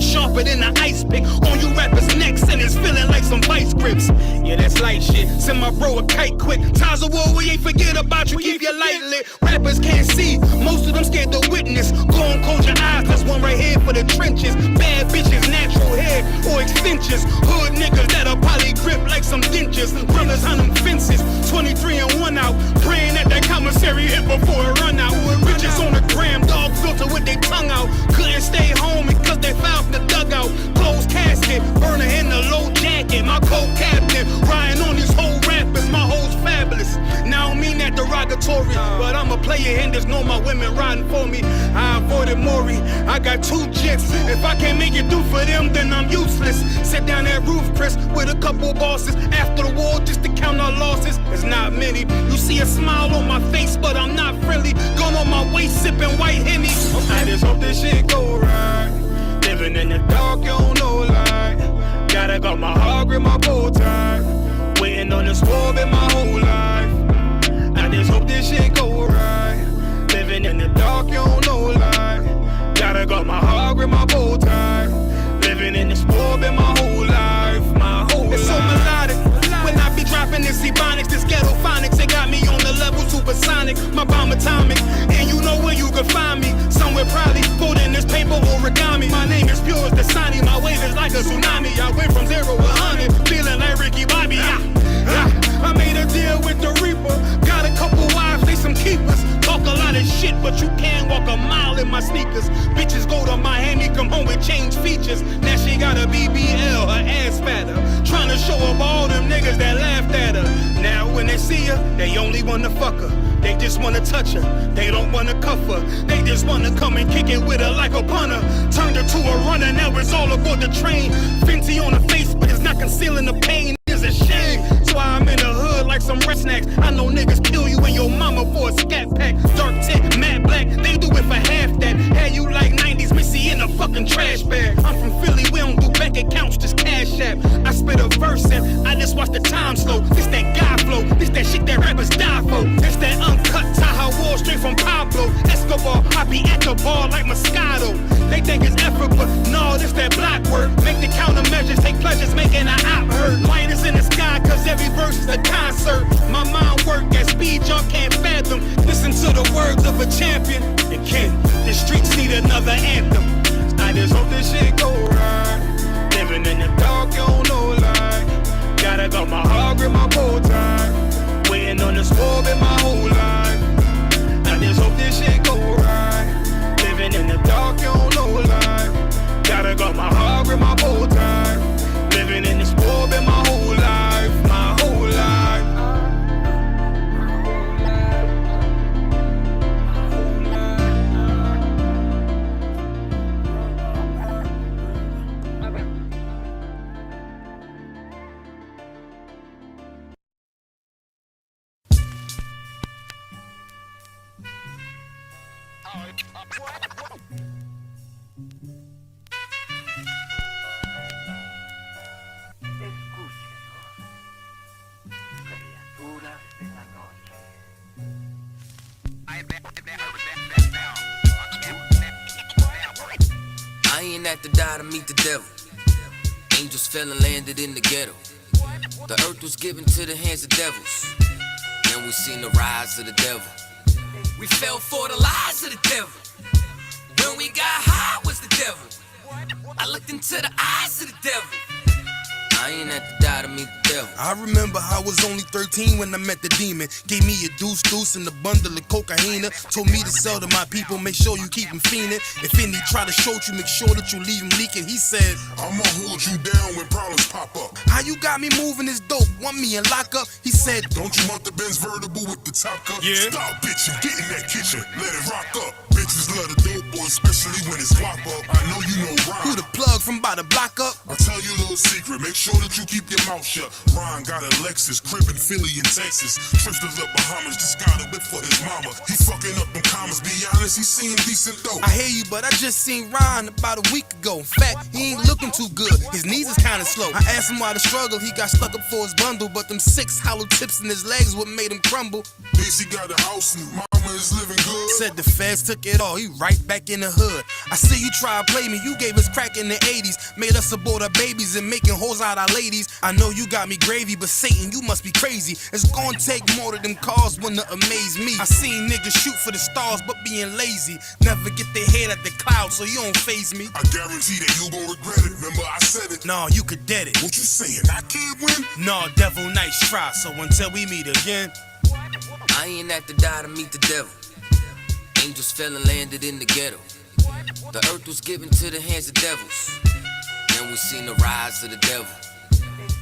sharper than an ice pick. On you rappers' necks and it's feeling like some vice grips. Yeah, that's light shit. Send my bro a kite quick. Times of war, we ain't forget about you. Keep your light lit. Rappers can't see. Most of them scared to witness. Go and close your eyes. There's one right here for the trenches. Bad bitches, natural hair or extensions. Hood niggas that'll probably grip like some dentures. Brothers on them fences. 23 and 1 out. Praying that that commissary hit before it run out. Bitches on the gram, dog filter with their tongue out. Couldn't stay home because they found the dugout. Closed casket, burner in the low jacket. My co-captain, riding on these whole rappers. My hoes fabulous. Now I don't mean that derogatory, but I'm a player and there's no my women riding for me. I avoided Maury. I got 2 jets. If I can't make it through for them, then I'm useless. Sit down that roof, Chris, with a couple bosses. After the war, just to count our losses. It's not many. You see a smile on my face, but I'm not friendly. Gun on my waist, sipping white Henny. I just hope this shit go right. Living in the dark, you don't know light. Gotta got my heart with my bow tie. Waiting on this war in my whole life. I just hope this shit go right. Living in the dark, you don't know light. Gotta got my heart with my bow tie. Living in this war in my whole life. My whole life. It's so melodic. When I be dropping this ebonics, this ghetto phonics, it got me on the level supersonic. My bomb atomic, and you know where you can find me. Somewhere probably folding this paper origami. My name is pure as the Sani, my wave is like a tsunami. I went from 0 to 100, feeling like Ricky Bobby. I made a deal with the Reaper. Got a couple wives, they some keepers. Talk a lot of shit, but you can't walk a mile in my sneakers. Bitches go to Miami, come home with change features. Now she got a BBL, her ass fatter. Trying to show up all them niggas that laughed at her. Now when they see her, they only wanna fuck her. They just wanna touch her, they don't wanna cuff her. They just wanna come and kick it with her like a punter. Turned her to a runner, now it's all aboard the train. Fenty on her face, but it's not concealing the pain. It's a shame, so I'm in the hood like some red snacks. I know niggas kill you and your mama for a scat pack. Dark tint, matte black, they do it for half that. Had you like 90s Missy in a fucking trash bag. I'm from Philly, we don't do bank accounts, just cash app. I spit a verse and I just watch the time slow. This that guy flow, this that shit that rappers die for. This that uncut Taha Wall straight from Pablo Escobar. I be at the bar like Moscato. They think it's effort, but no, this that block work. Make the countermeasures, take pleasures, making an op hurt. Light is in the sky, cause every verse is a concert. My mind work at speed y'all can't fathom. Listen to the words of a champion. And Ken, the streets need another anthem. I just hope this shit go right. Living in the dark, you don't know light. Gotta got my heart with my bow tie. Waiting on this war in my whole life. I just hope this shit go right. Living in the dark, you don't know light. Gotta got my heart with my bow tie. Living in this war in my whole life. My whole life. I ain't have to die to meet the devil. Angels fell and landed in the ghetto. The earth was given to the hands of devils. Then we seen the rise of the devil. We fell for the lies of the devil. When we got high was the devil. I looked into the eyes of the devil. I ain't have to die to meet the devil. I remember I was only 13 when I met the demon. Gave me a deuce and a bundle of cocaine. Told me to sell to my people, make sure you keep them fiending. If any try to shoot you, make sure that you leave them leaking. He said, I'ma hold you down when problems pop up. how you got me moving this dope? Want me in lockup? He said, Don't you want the Benz vertible with the top cup? Yeah. Stop bitching, get in that kitchen, let it rock up. Bitches love the dope boy, especially when it's locked up. I know you know rhyme. who the plug from by the block up? I'll tell you a little secret. secret, make sure that you keep your mouth shut. Ron got a Lexus, crib in Philly and Texas. Trips to the Bahamas, just got a whip for his mama. He fucking up them commas, be honest, he seeing decent though. I hear you, but I just seen Ron about a week ago. In fact, he ain't looking too good. His knees is kinda slow. I asked him why the struggle, he got stuck up for his bundle, but them 6 hollow tips in his legs what made him crumble. He got a house and mama is living good. Said the feds took it all, he right back in the hood. I see you try to play me, you gave us crack in the 80s. Made us abort our babies and making hoes out our ladies. I know you got me gravy, but Satan, you must be crazy. It's gonna take more than them cars when to amaze me. I seen niggas shoot for the stars, but being lazy. Never get their head at the clouds, so you don't faze me. I guarantee that you gon' regret it, remember I said it. Nah, you could dead it. What you saying, I can't win? Nah, devil, nice try, so until we meet again. I ain't have to die to meet the devil. Angels fell and landed in the ghetto. The earth was given to the hands of devils. Then we seen the rise of the devil.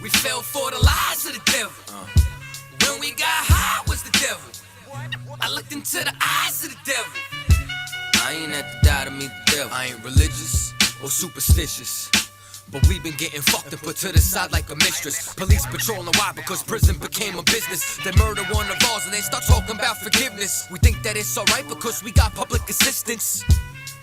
We fell for the lies of the devil. When we got high was the devil. I looked into the eyes of the devil. I ain't have to die to meet the devil. I ain't religious or superstitious, but we've been getting fucked and put to the side like a mistress. Police patrolling why? Because prison became a business. They murder one of ours and they start talking about forgiveness. We think that it's alright because we got public assistance.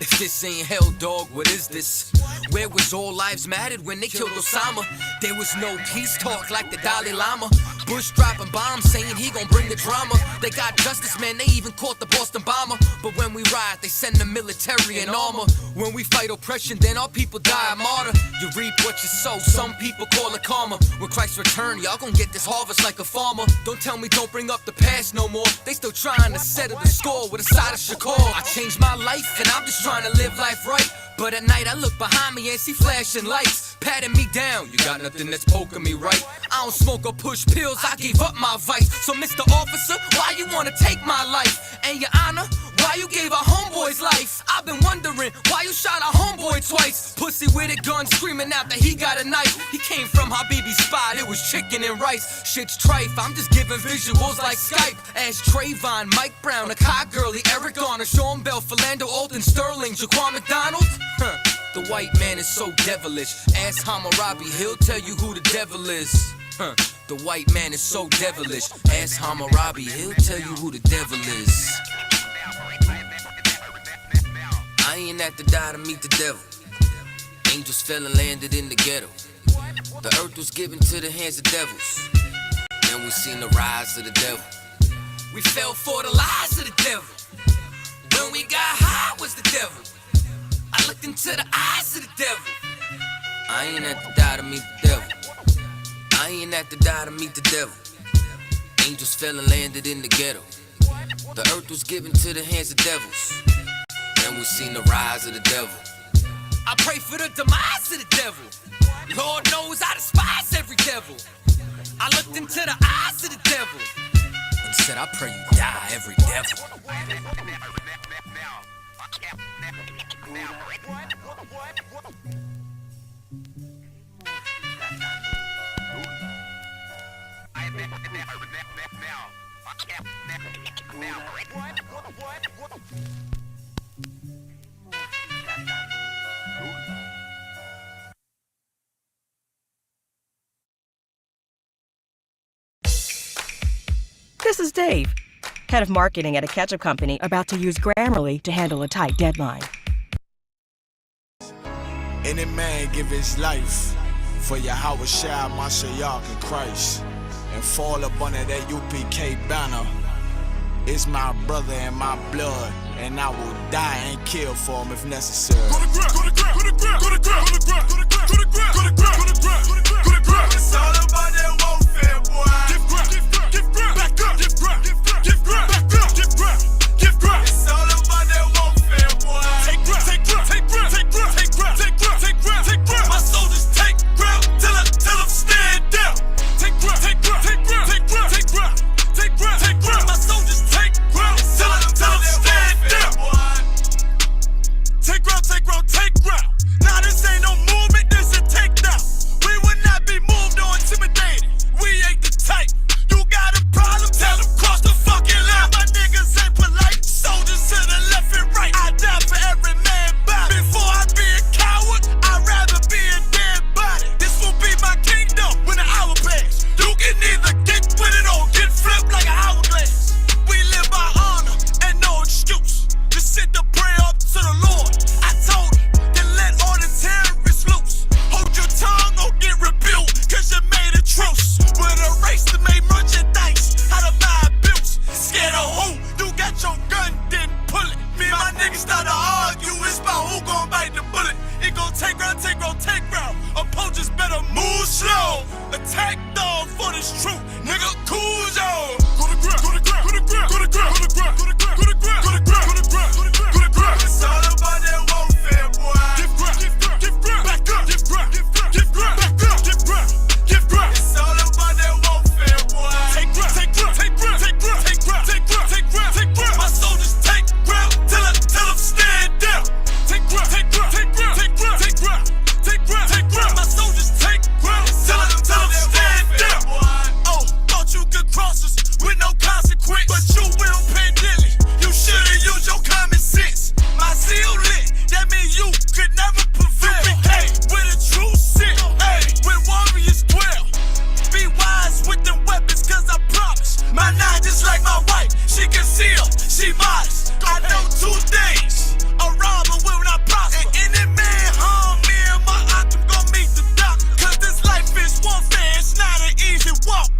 If this ain't hell, dog, what is this? Where was all lives mattered when they killed Osama? There was no peace talk like the Dalai Lama. Bush dropping bombs saying he gon' bring the drama. They got justice, man, they even caught the Boston bomber. But when we ride, they send the military in armor. When we fight oppression, then our people die a martyr. You reap what you sow, some people call it karma. When Christ return, y'all gon' get this harvest like a farmer. Don't tell me don't bring up the past no more. They still trying to settle the score with a side of Shakur. I changed my life and I'm just trying to live life right. But at night I look behind me and see flashing lights, patting me down. You got nothing that's poking me right. I don't smoke or push pills, I gave up my vice. So Mr. Officer, why you wanna take my life? And your honor, why you gave our homeboy's life? I've been wondering why you shot our homeboy twice. Pussy with a gun screaming out that he got a knife. He came from Habibi's spot, it was chicken and rice. Shit's trife, I'm just giving visuals like Skype. Ask Trayvon, Mike Brown, Akai Gurley, Eric Garner, Sean Bell, Philando, Alton Sterling, Jaquan McDonald. The white man is so devilish. Ask Hammurabi, he'll tell you who the devil is. The white man is so devilish. Ask Hammurabi, he'll tell you who the devil is. I ain't have to die to meet the devil. Angels fell and landed in the ghetto. The earth was given to the hands of devils. Then we seen the rise of the devil. We fell for the lies of the devil. When we got high was the devil. I looked into the eyes of the devil. I ain't have to die to meet the devil. I ain't have to die to meet the devil. Angels fell and landed in the ghetto. The earth was given to the hands of devils. Then we seen the rise of the devil. I pray for the demise of the devil. Lord knows I despise every devil. I looked into the eyes of the devil and said, I pray you die, every devil. This is Dave, head of marketing at a ketchup company about to use Grammarly to handle a tight deadline. Any man give his life for Yahweh Shai, Mashiach, and Christ, and fall up under that UPK banner. It's my brother and my blood, and I will die and kill for him if necessary. Go to ground, go to ground, go to ground, go to ground, go to ground, go to ground, go to ground, go to ground, go to ground, go to ground. It's all about that warfare, boy. Give ground, give ground, back up, give ground, give ground, back up, give ground, give ground. It's all about that warfare, boy. Take ground, take ground, take ground, take ground, take ground, take ground, take ground, take ground. My soldiers take ground till them stand down. Take ground, take ground, take ground, take ground, take ground, take ground, take ground. My soldiers take ground till them stand down. Take ground, take ground, take ground. Now this take ground. Approaches better move slow. Attack dog for this truth, nigga. Cool yo. Go to ground, go to ground, go to ground, go to ground, go to ground, go to ground, go to ground, go to ground, go to ground, go to ground. It's all about that warfare, boy. Give ground, give ground, give ground, back up, give ground, give ground, give ground, back up, give ground, give ground. It's all about that warfare, boy. Take ground, take ground, take ground, take ground, take ground, take ground, take ground, take ground. My soldiers take ground till them stand down. Take ground, take ground, take ground, take ground, take ground, take ground, take ground. My soldiers take ground till them stand down. Oh, thought you could cross us with no consequence, but you will pay dearly. You should've used your common sense. My seal lit, that means you could never prevail. Hey, with a true sit, hey, with warriors dwell. Be wise with them weapons, cause I promise. My nine just like my wife, she concealed, she modest. I know two things, a robber will not prosper. And any man harm me and my octave gon' meet the doctor. Cause this life is warfare, it's not an easy walk.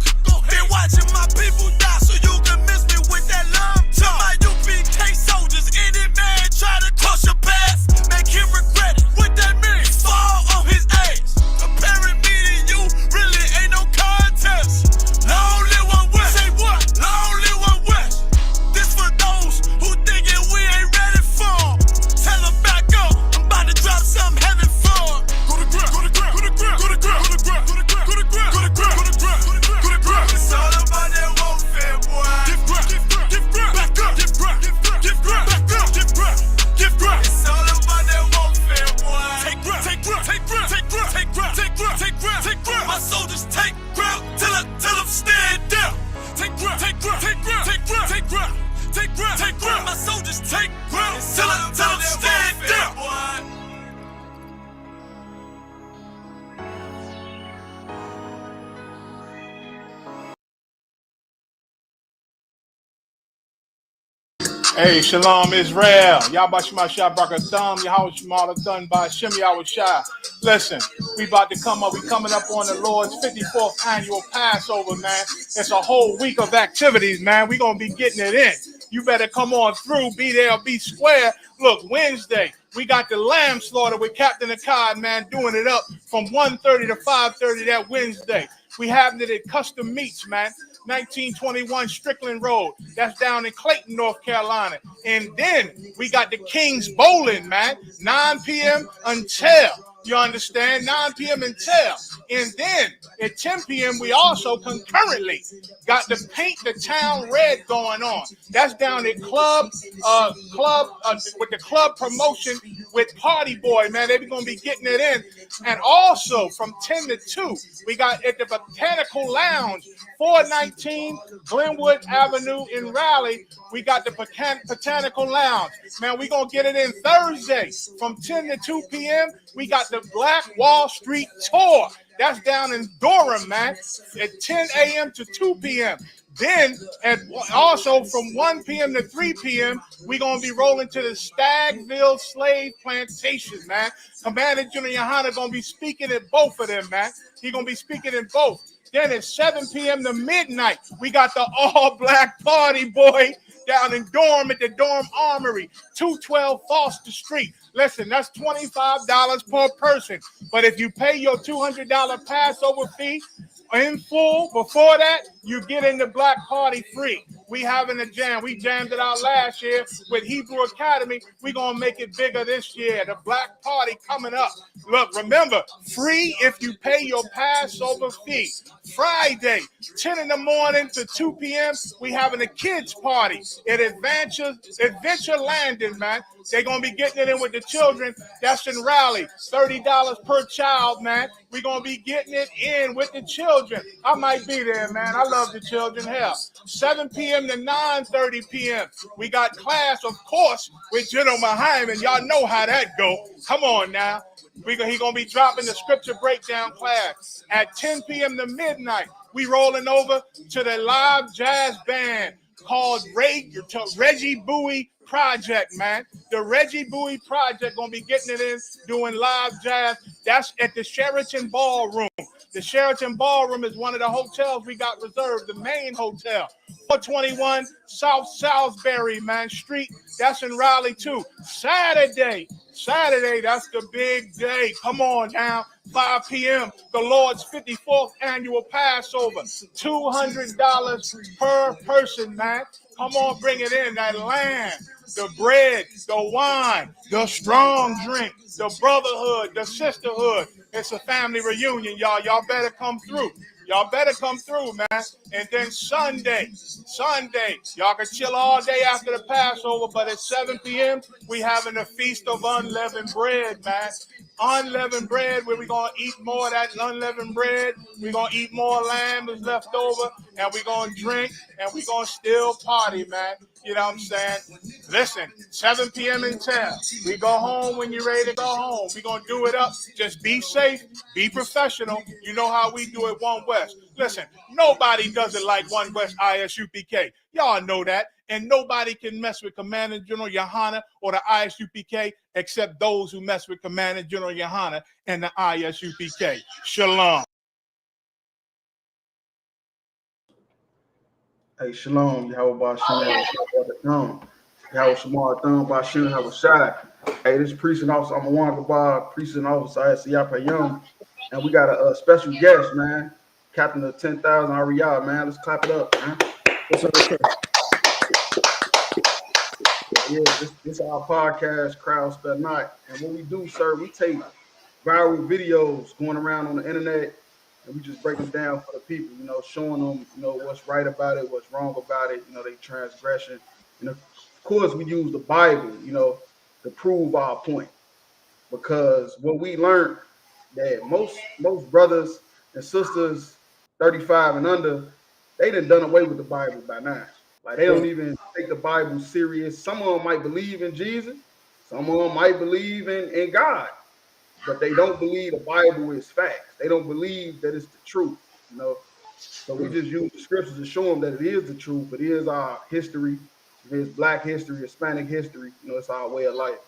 Been watching my people die so you can miss me with that love talk. My UPK soldiers, any man try to cross your path, make him regret it. What that mean? Fall on his ass. Comparing me to you really ain't no contest. Long live one West. Say what? Long live one West. This for those who thinking we ain't ready for. Tell them back up. I'm about to drop something heavy for. Go to ground, go to ground, go to ground, go to ground, go to ground, go to ground, go to ground, go to ground, go to ground, go to ground. It's all about that warfare, boy. Give ground, give ground, give ground, back up, give ground, give ground, give ground, back up, give ground, give ground. It's all about that warfare, boy. Take ground, take ground, take ground, take ground, take ground, take ground, take ground, take ground. My soldiers take ground till them stand down. Take ground, take ground, take ground, take ground, take ground, take ground, take ground. My soldiers take ground till them stand down. Hey, Shalom Israel. Yahba Shema Shah Brakatham. Yahweh Shema done by Shem Yahweh Shah. Listen, we about to come up. We coming up on the Lord's 54th annual Passover, man. It's a whole week of activities, man. We gonna be getting it in. You better come on through. Be there, be square. Look, Wednesday, we got the lamb slaughter with Captain Akkad, man, doing it up from 1:30 to 5:30 that Wednesday. We having it at Custom Meats, man. 1921 Strickland Road. That's down in Clayton, North Carolina. And then we got the King's Bowling, man. 9 p.m. until, you understand, 9 p.m. until. And then at 10 p.m. we also concurrently got the Paint the Town Red going on. That's down at club with the club promotion with Party Boy, man. They're going to be getting it in. And also from 10 to 2, we got at the Botanical Lounge, 419 Glenwood Avenue in Raleigh. We got the Botanical Lounge. Man, we're going to get it in Thursday from 10 to 2 p.m. We got the Black Wall Street Tour. That's down in Durham, man, at 10 a.m. to 2 p.m. Then, also from 1 p.m. to 3 p.m., we're going to be rolling to the Stagville Slave Plantation, man. Commander Junior Yohana going to be speaking at both of them, man. He's going to be speaking in both. Then at 7 p.m. to midnight, we got the all-black Party Boy down in Durham at the Durham Armory, 212 Foster Street. Listen, that's $25 per person. But if you pay your $200 Passover fee in full, before that, you get in the Black Party free. We having a jam. We jammed it out last year with Hebrew Academy. We're going to make it bigger this year. The Black Party coming up. Look, remember, free if you pay your Passover fee. Friday, 10 in the morning to 2 p.m., we having a kids party at Adventure Landing, man. They're going to be getting it in with the children. That's in Raleigh. $30 per child, man. We're going to be getting it in with the children. I might be there, man. I love the children. Hell, 7 p.m. to 9:30 p.m. We got class, of course, with General Hyman. Y'all know how that go. Come on now. He going to be dropping the scripture breakdown class at 10 p.m. to midnight. We rolling over to the live jazz band called Reggie Bowie Project, man. The Reggie Bowie Project going to be getting it in, doing live jazz. That's at the Sheraton Ballroom. The Sheraton Ballroom is one of the hotels we got reserved, the main hotel. 421 South Salisbury, man, Street. That's in Raleigh, too. Saturday, that's the big day. Come on now. 5 p.m., the Lord's 54th annual Passover. $200 per person, man. Come on, bring it in. That lamb, the bread, the wine, the strong drink, the brotherhood, the sisterhood. It's a family reunion, y'all. Y'all better come through. Y'all better come through, man. And then Sunday, y'all can chill all day after the Passover, but at 7 p.m., we having a feast of unleavened bread, man. Unleavened bread, where we're going to eat more of that unleavened bread. We're going to eat more lamb that's left over, and we're going to drink, and we're going to still party, man. You know what I'm saying? Listen, 7 p.m. until we go home when you're ready to go home. We're going to do it up. Just be safe, be professional. You know how we do it, One West. Listen, nobody does it like One West ISUPK. Y'all know that. And nobody can mess with Commander General Yohana or the ISUPK except those who mess with Commander General Yohana and the ISUPK. Shalom. Hey, shalom, Yahweh Bashem, Yahweh Shamar Thumb Bashem, Yahweh Shai. Hey, this precinct officer, I'm a Wangaba, precinct officer, I see Yapa and we got a special guest, man, Captain of 10,000 Ahraya, man. Let's clap it up, man. What's up, sir? Yeah, this is our podcast, Crowd Spell Night. And what we do, sir, we take viral videos going around on the internet, and we just break them down for the people, you know, showing them, you know, what's right about it, what's wrong about it, you know, they transgression. And of course, we use the Bible, you know, to prove our point. Because what we learned that most brothers and sisters 35 and under, they done away with the Bible by now. Like, they don't even take the Bible serious. Some of them might believe in Jesus. Some of them might believe in God. But they don't believe the Bible is facts. They don't believe that it's the truth, you know. So we just use the scriptures to show them that it is the truth. It is our history. It is Black history, Hispanic history. You know, it's our way of life.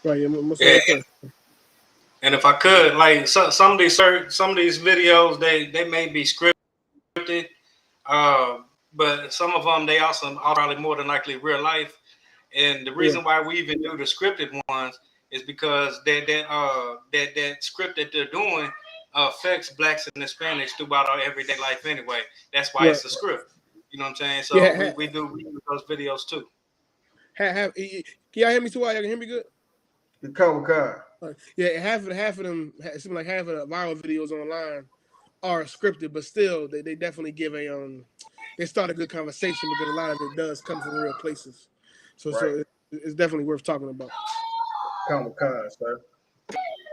Right, yeah. And if I could, like some of these videos, they may be scripted, but some of them they also are probably more than likely real life. And the reason why we even do the scripted ones is because that script that they're doing affects Blacks and Hispanics throughout our everyday life anyway. That's why it's a script. You know what I'm saying? So we do those videos too. Can y'all hear me too? Y'all can hear me good? Yeah, half of them, it seems like half of the viral videos online are scripted, but still they definitely give they start a good conversation because a lot of it does come from real places. So it's definitely worth talking about. Sir.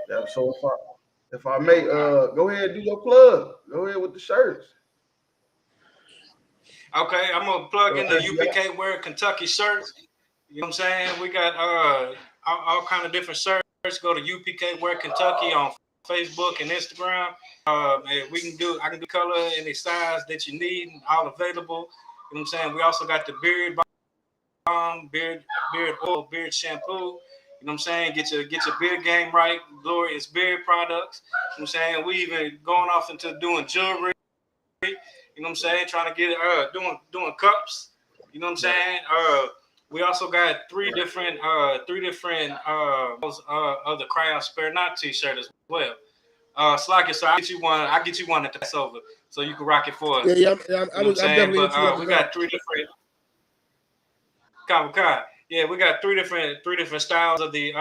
Yeah, so if I may go ahead and do your plug. Go ahead with the shirts. Okay, I'm gonna plug in the UPK Wear Kentucky shirts. You know what I'm saying? We got all kind of different shirts. Go to UPK Wear Kentucky on Facebook and Instagram. And I can do color, any size that you need, all available. You know what I'm saying? We also got the beard balm, beard oil, beard shampoo. You know what I'm saying? Get your beard game right. Glorious beard products. You know what I'm saying? We even going off into doing jewelry. You know what I'm saying? Trying to get doing cups. You know what I'm saying? We also got three different of the Cry Out Spare Not t-shirt as well. Slack it, so I'll get you one at that's over, so you can rock it for us. Yeah, I'm definitely. But we got three different. Yeah, we got three different styles of the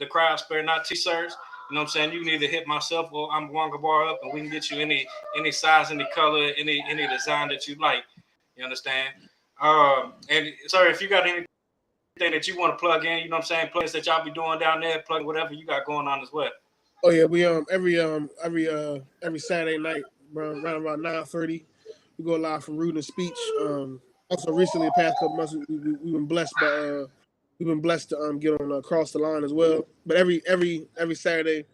Cry Out Spare Not t-shirts. You know what I'm saying? You can either hit myself or I'm Wanga Bar up, and we can get you any size, any color, any design that you like. You understand? And sir, if you got anything that you want to plug in, you know what I'm saying, plugs that y'all be doing down there, plug whatever you got going on as well. Oh yeah, we every Saturday night around 9:30, we go live from Rude and Speech. Also recently, the past couple months, we've been blessed to get on Across the Line as well. But every Saturday,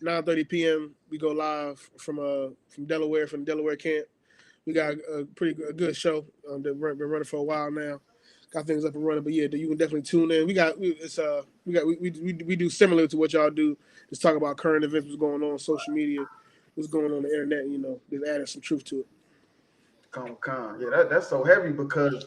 9:30 p.m. we go live from Delaware, from Delaware camp. We got a good show that we've been running for a while now. got things up and running. But yeah, you can definitely tune in. We do similar to what y'all do. Just talk about current events, what's going on social media, what's going on the internet. You know, just adding some truth to it. Yeah, that's so heavy because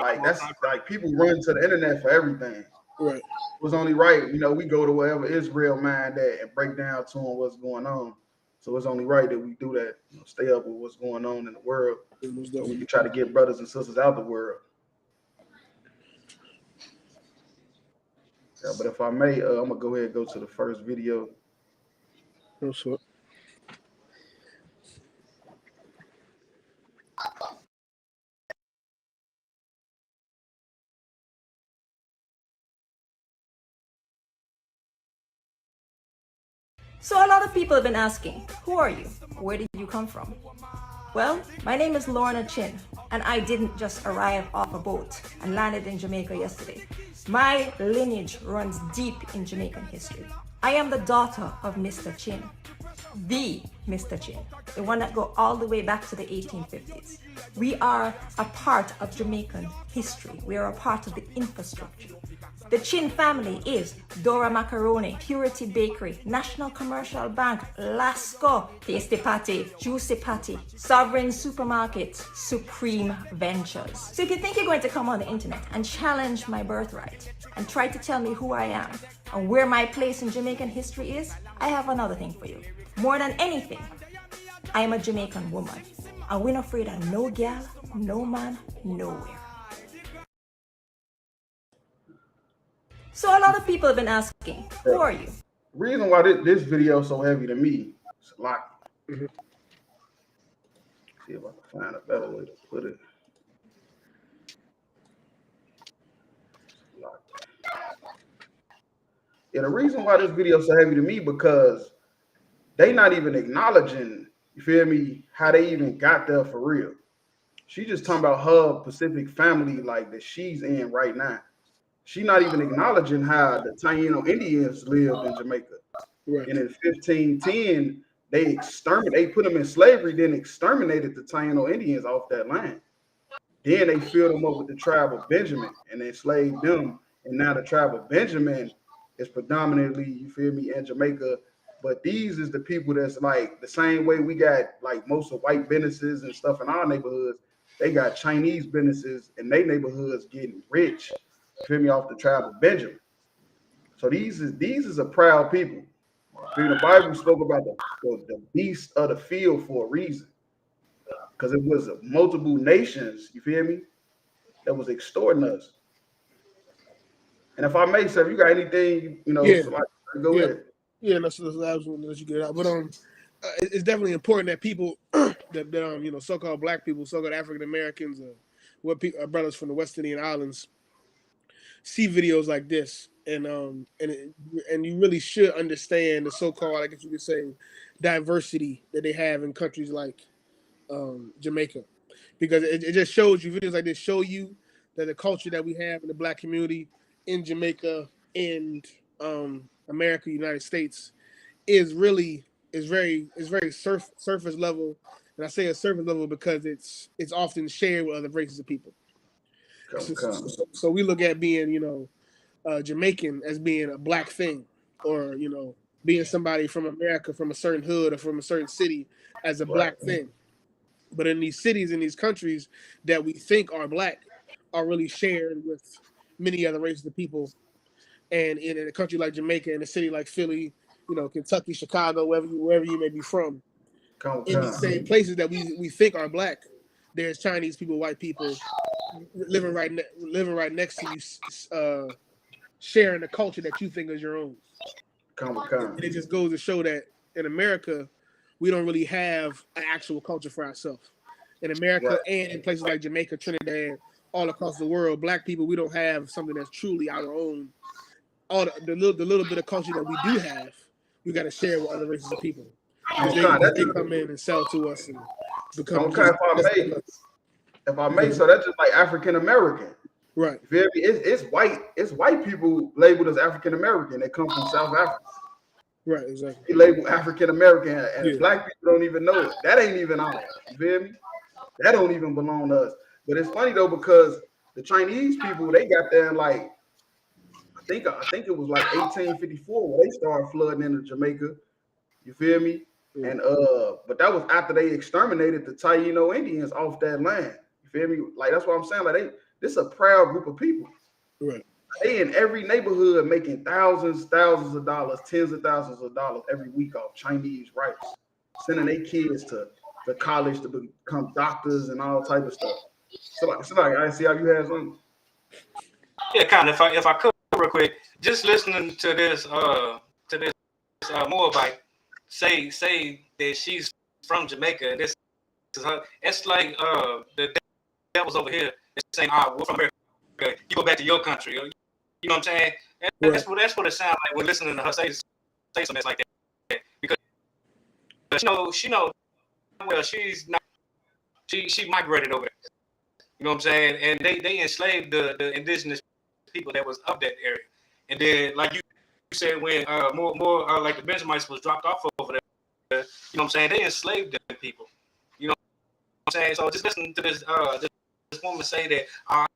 like that's like people run to the internet for everything. Right. It was only right, you know, we go to wherever Israel mind at and break down to them what's going on. So it's only right that we do that, you know, stay up with what's going on in the world. So we can try to get brothers and sisters out the world. Yeah, but if I may, I'm gonna go ahead and go to the first video. No sweat. So a lot of people have been asking, who are you? Where did you come from? Well, my name is Lorna Chin, and I didn't just arrive off a boat and landed in Jamaica yesterday. My lineage runs deep in Jamaican history. I am the daughter of Mr. Chin, the Mr. Chin, the one that go all the way back to the 1850s. We are a part of Jamaican history. We are a part of the infrastructure. The Chin family is Dora Macaroni, Purity Bakery, National Commercial Bank, Lasco, Tasty Patty, Juicy Patty, Sovereign Supermarket, Supreme Ventures. So if you think you're going to come on the internet and challenge my birthright and try to tell me who I am and where my place in Jamaican history is, I have another thing for you. More than anything, I am a Jamaican woman. And we're not afraid of no gal, no man, nowhere. So a lot of people have been asking, who are you? The reason why this video is so heavy to me is a lot. See if I can find a better way to put it. Yeah, the reason why this video is so heavy to me because they not even acknowledging, you feel me, how they even got there for real. She just talking about her Pacific family like that she's in right now. She not even acknowledging how the Taino Indians lived in Jamaica. Right. And in 1510, they put them in slavery, then exterminated the Taino Indians off that land. Then they filled them up with the tribe of Benjamin and enslaved them. And now the tribe of Benjamin is predominantly, you feel me, in Jamaica. But these is the people that's like the same way we got like most of white businesses and stuff in our neighborhoods. They got Chinese businesses in their neighborhoods getting rich. Feel me, off the tribe of Benjamin. So these is a proud people. The Bible spoke about the beast of the field for a reason, because it was multiple nations. You feel me? That was extorting us. And if I may, sir, if you got anything, you know, yeah. So go ahead. Yeah, that's absolutely let you get it out. But it's definitely important that people that you know, so-called black people, so-called African Americans, our brothers from the West Indian Islands, see videos like this, and you really should understand the so-called, I guess you could say, diversity that they have in countries like Jamaica, because it just shows you, videos like this show you that the culture that we have in the black community in Jamaica and America, United States, is very surface level, and I say a surface level because it's often shared with other races of people. So we look at being, you know, Jamaican as being a black thing, or, you know, being somebody from America, from a certain hood or from a certain city as a black thing. But in these cities, in these countries that we think are black, are really shared with many other races of people. And in a country like Jamaica, in a city like Philly, you know, Kentucky, Chicago, wherever you may be from, in these same places that we think are black, there's Chinese people, white people living right next to you, sharing the culture that you think is your own. And it just goes to show that in America, we don't really have an actual culture for ourselves. In America and in places like Jamaica, Trinidad, all across the world, black people, we don't have something that's truly our own. All the little bit of culture that we do have, we got to share with other races of people. They come in and sell to us and become. If I may, so that's just like African American. Right. You feel me? It's white people labeled as African American that come from South Africa. Right, exactly. They label African American, and black people don't even know it. That ain't even ours. You feel me? That don't even belong to us. But it's funny though, because the Chinese people, they got there in like I think it was like 1854 where they started flooding into Jamaica. You feel me? And but that was after they exterminated the Taino Indians off that land. You feel me? Like that's what I'm saying. Like this a proud group of people. Right. They in every neighborhood making thousands of dollars, tens of thousands of dollars every week off Chinese rice, sending their kids to college to become doctors and all type of stuff. Somebody, I see how you had something. Yeah, kind of. If I could, real quick, just listening to this Moabite say that she's from Jamaica and this is her. It's like the devil's over here saying, we're from America. You go back to your country. You know what I'm saying? That's what it sounds like when listening to her say something like that. Because she know well she's not she migrated over there. You know what I'm saying? And they enslaved the indigenous people that was of that area. And then like you said, when more like the Benjamites was dropped off over there, you know what I'm saying? They enslaved them people. You know what I'm saying? So just listening to this woman say that I'm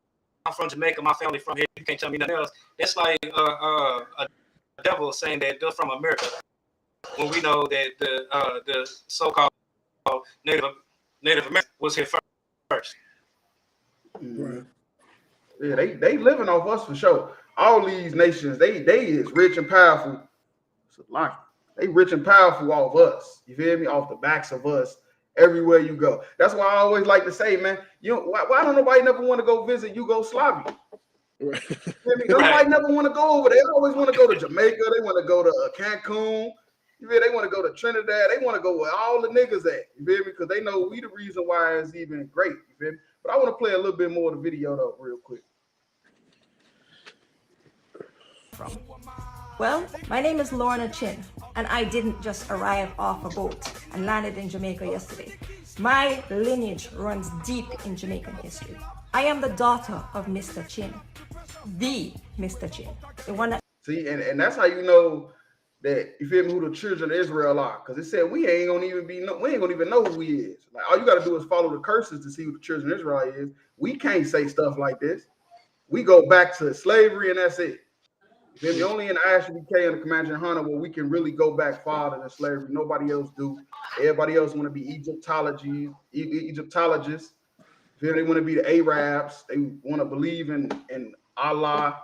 from Jamaica, my family from here, you can't tell me nothing else. That's like a devil saying that they're from America when we know that the so-called Native American was here first. Right. Yeah, they living off us for sure. All these nations, they is rich and powerful. It's a lie. They rich and powerful off us. You feel me? Off the backs of us. Everywhere you go. That's why I always like to say, man, why don't nobody never want to go visit Yugoslavia? Right. Nobody never want to go over there. They always want to go to Jamaica. They want to go to Cancun. You feel? They want to go to Trinidad. They want to go where all the niggas at. You feel me? Because they know we the reason why it's even great. You feel me? But I want to play a little bit more of the video though, real quick. Well, my name is Lorna Chin, and I didn't just arrive off a boat and landed in Jamaica yesterday. My lineage runs deep in Jamaican history. I am the daughter of Mr. Chin, the Mr. Chin, the one that... See, and that's how you know that, you feel me, who the children of Israel are. Because it said we ain't gonna even know who he is. Like all you gotta do is follow the curses to see who the children of Israel is. We can't say stuff like this. We go back to slavery and that's it. Then only in the ISUBK and the Comanche Hunter where we can really go back farther than slavery. Nobody else do. Everybody else want to be Egyptologists. They want to be the Arabs. They want to believe in Allah.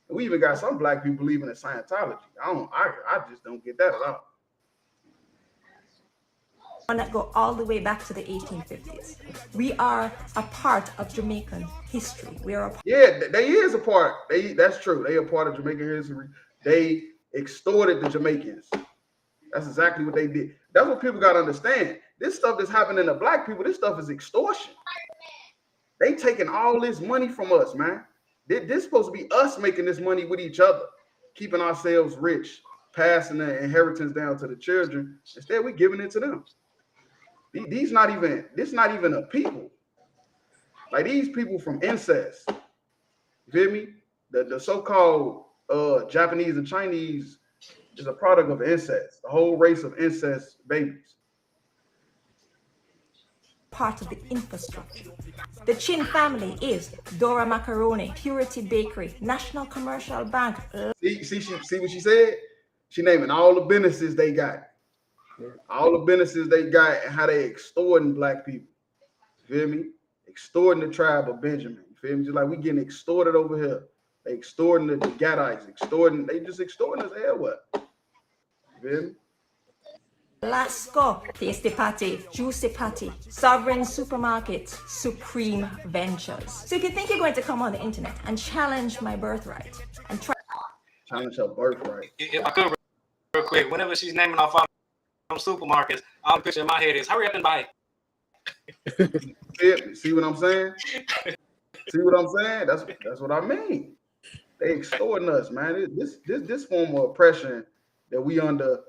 We even got some black people believing in Scientology. I just don't get that at all. That go all the way back to the 1850s. We are a part of Jamaican history. We are they is a part. That's true. They are part of Jamaican history. They extorted the Jamaicans. That's exactly what they did. That's what people got to understand. This stuff that's happening to black people, this stuff is extortion. They taking all this money from us, man. This supposed to be us making this money with each other, keeping ourselves rich, passing the inheritance down to the children. Instead, we're giving it to them. This not even a people. Like these people from incest. You feel me? The so-called Japanese and Chinese is a product of incest. The whole race of incest babies. Part of the infrastructure. The Chin family is Dora Macaroni, Purity Bakery, National Commercial Bank. See what she said? She naming all the businesses they got. All the businesses they got and how they extorting black people. You feel me? Extorting the tribe of Benjamin. You feel me? Just like we getting extorted over here. They extorting the Gadites, they just extorting us here. What? You feel me? Lasco, Tasty Patty, Juicy Patty, Sovereign Supermarket, Supreme Ventures. So if you think you're going to come on the internet and challenge my birthright and try... Challenge her birthright. If I could real quick, whenever she's naming off from supermarkets, all the picture in my head is hurry up and buy it. See what I'm saying? See what I'm saying? That's what I mean. They extorting us, man. This form of oppression that we under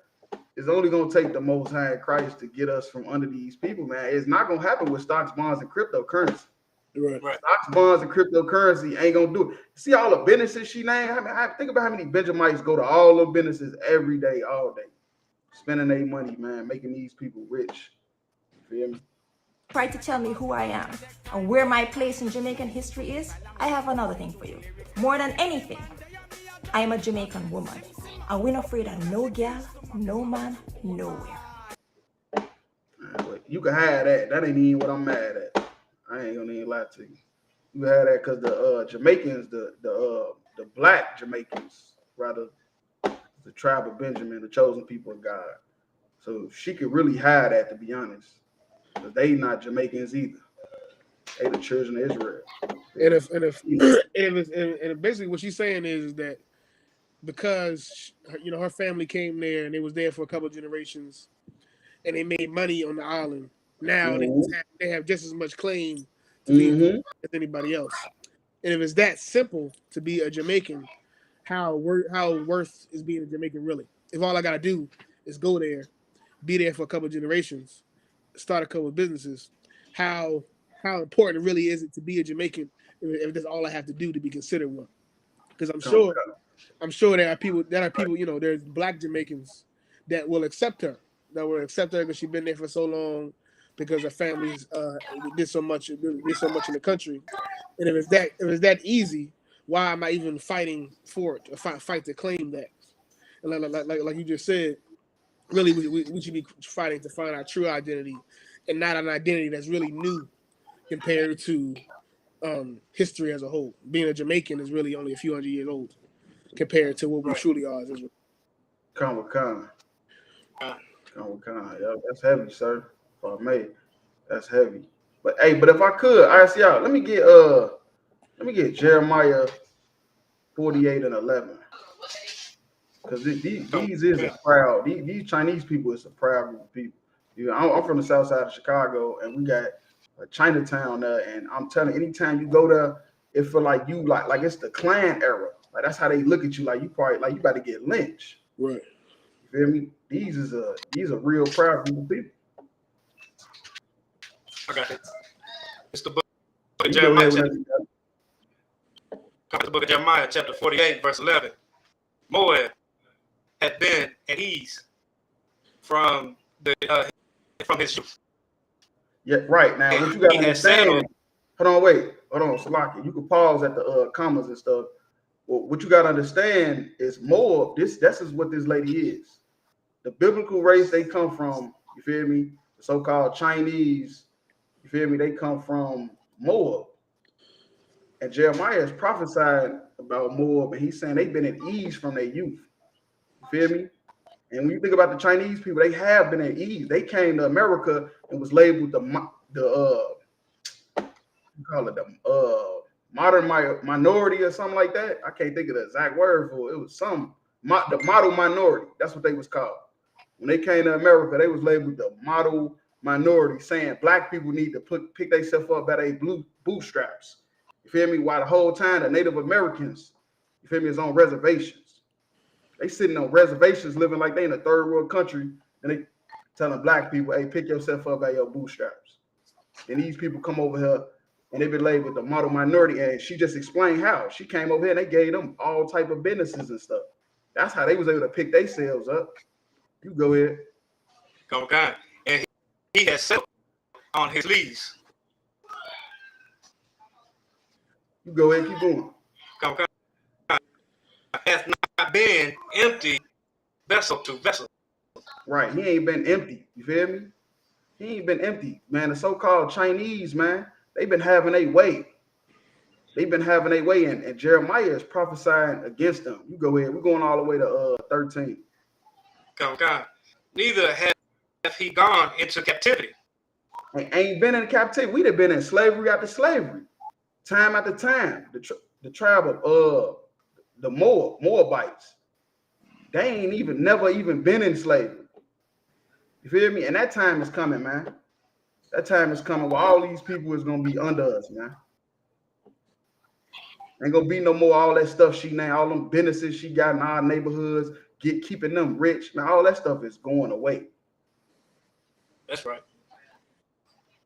is only gonna take the Most High Christ to get us from under these people, man. It's not gonna happen with stocks, bonds, and cryptocurrency. Right. Stocks, bonds, and cryptocurrency ain't gonna do it. See all the businesses she named? Think about how many Benjamites go to all the businesses every day, all day. Spending their money, man, making these people rich. You feel me? try to tell me who I am and where my place in Jamaican history is, I have another thing for you. More than anything, I am a Jamaican woman. And we're not afraid of no gal, no man, nowhere. You can have that. That ain't even what I'm mad at. I ain't gonna even lie to you. You can have that because the Jamaicans, the black Jamaicans, rather, the tribe of Benjamin, the chosen people of God. So she could really hide that, to be honest. Because they not Jamaicans either. They the children of Israel. And basically what she's saying is that because her family came there and they was there for a couple of generations and they made money on the island. Now they have just as much claim to be as anybody else. And if it's that simple to be a Jamaican, how worth is being a Jamaican really? If all I gotta do is go there, be there for a couple of generations, start a couple of businesses, how important really is it to be a Jamaican if that's all I have to do to be considered one? Because I'm sure there are people, there's black Jamaicans that will accept her because she's been there for so long, because her family's did so much in the country. And if it's that easy, why am I even fighting for it, or fight to claim that? And like you just said, really we should be fighting to find our true identity, and not an identity that's really new compared to history as a whole. Being a Jamaican is really only a few hundred years old compared to what we truly are as Israel. Con. Yeah, that's heavy, sir. For me, that's heavy. But if I could, I see y'all. Let me get Jeremiah 48 and 11. Because these is a proud. These Chinese people is a proud group of people. I'm from the south side of Chicago, and we got a Chinatown there. And I'm telling you, anytime you go there, it feel like you like it's the Klan era. Like that's how they look at you. Like you probably like you about to get lynched. Right. You feel me? These are real proud group of people. Okay. It's the book of Jeremiah. The book of Jeremiah, chapter 48, verse 11. Moab had been at ease from his youth. Yeah, right. Now, what you got to understand, hold on, Salaki. You can pause at the commas and stuff. Well, what you got to understand is Moab, this is what this lady is. The biblical race they come from, you feel me? The so-called Chinese, you feel me? They come from Moab. And Jeremiah is prophesying about Moab, and he's saying they've been at ease from their youth. You feel me? And when you think about the Chinese people, they have been at ease. They came to America and was labeled modern minority or something like that. I can't think of the exact word for it. It was the model minority. That's what they was called. When they came to America, they was labeled the model minority, saying black people need to pick themselves up by their bootstraps. You feel me? While the whole time the Native Americans, you feel me, is on reservations. They sitting on reservations living like they in a third world country, and they telling black people, hey, pick yourself up by your bootstraps. And these people come over here and they been labeled the model minority, and she just explained how. She came over here and they gave them all type of businesses and stuff. That's how they was able to pick themselves up. You go ahead. Okay. And he has settled on his lease. You go ahead, keep going. Okay. Has not been empty vessel to vessel. Right. He ain't been empty. You feel me? He ain't been empty, man. The so-called Chinese, man, they've been having a way. And Jeremiah is prophesying against them. You go ahead. We're going all the way to 13. Okay. Neither have he gone into captivity. Ain't been in captivity. We'd have been in slavery after slavery, time after time. The tribe of the Moabites, they ain't never even been in slavery. You feel me? And that time is coming, man. That time is coming where all these people is gonna be under us, man. Ain't gonna be no more all that stuff she named, all them businesses she got in our neighborhoods, keeping them rich, man. All that stuff is going away. That's right.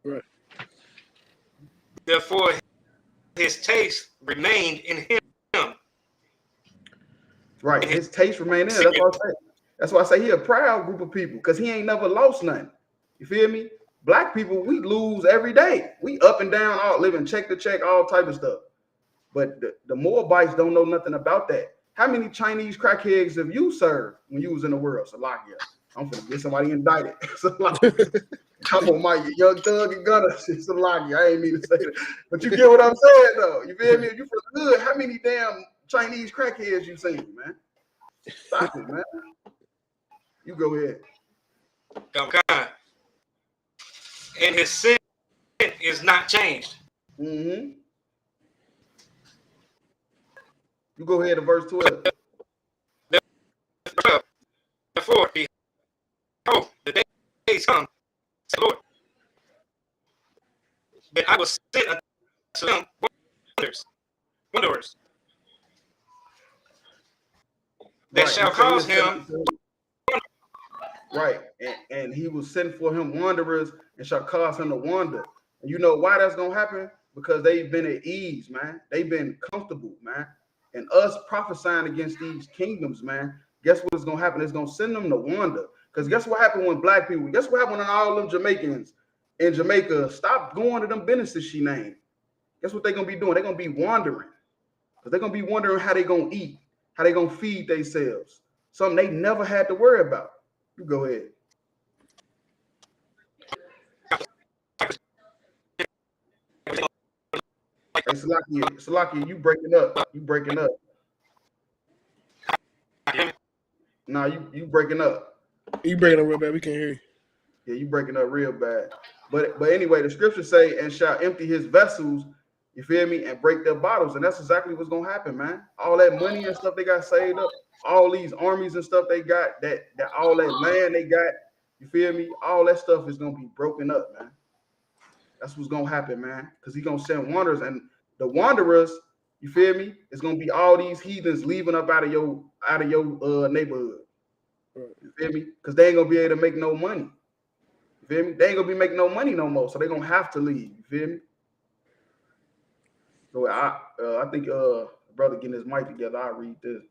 Right. Therefore, his taste remained in him. Right. His taste remained in him. That's why I say he a proud group of people, because he ain't never lost nothing. You feel me? Black people, we lose every day. We up and down, all living check to check, all type of stuff. But the Moabites don't know nothing about that. How many Chinese crackheads have you served when you was in the world? Salakia. I'm finna get somebody indicted. Salakia. Come on, Mike, you young thug and gunner. Salakia. I ain't mean to say that. But you get what I'm saying, though. You feel me? If you from the hood, how many damn Chinese crackheads you seen, man? Stop it, man. You go ahead. And his sin is not changed. Mm-hmm. You go ahead to verse 12. Therefore, behold, the days come, said the Lord, that I will send unto them wanderers, that Right. shall cause him. Right. And he will send for him wanderers and shall cause him to wander. And you know why that's going to happen? Because they've been at ease, man. They've been comfortable, man. And us prophesying against these kingdoms, man, guess what is going to happen? It's going to send them to wander. Because guess what happened when black people, guess what happened when all them Jamaicans in Jamaica stopped going to them businesses she named? Guess what they're going to be doing? They're going to be wandering. Because they're going to be wondering how they're going to eat, how they're going to feed themselves. Something they never had to worry about. You go ahead. Hey, Salakia, you breaking up. You breaking up. Nah, you breaking up. You breaking up real bad. We can't hear you. Yeah, you breaking up real bad. But anyway, the scriptures say, and shall empty his vessels, you feel me, and break their bottles. And that's exactly what's gonna happen, man. All that money and stuff they got saved up, all these armies and stuff they got, that all that land they got, you feel me? All that stuff is gonna be broken up, man. That's what's gonna happen, man. Because he's gonna send wanderers, and the wanderers, you feel me, it's gonna be all these heathens leaving up out of your neighborhood. You feel me? Because they ain't gonna be able to make no money. You feel me? They ain't gonna be making no money no more, so they're gonna have to leave. You feel me? So I think brother getting his mic together. I'll read this.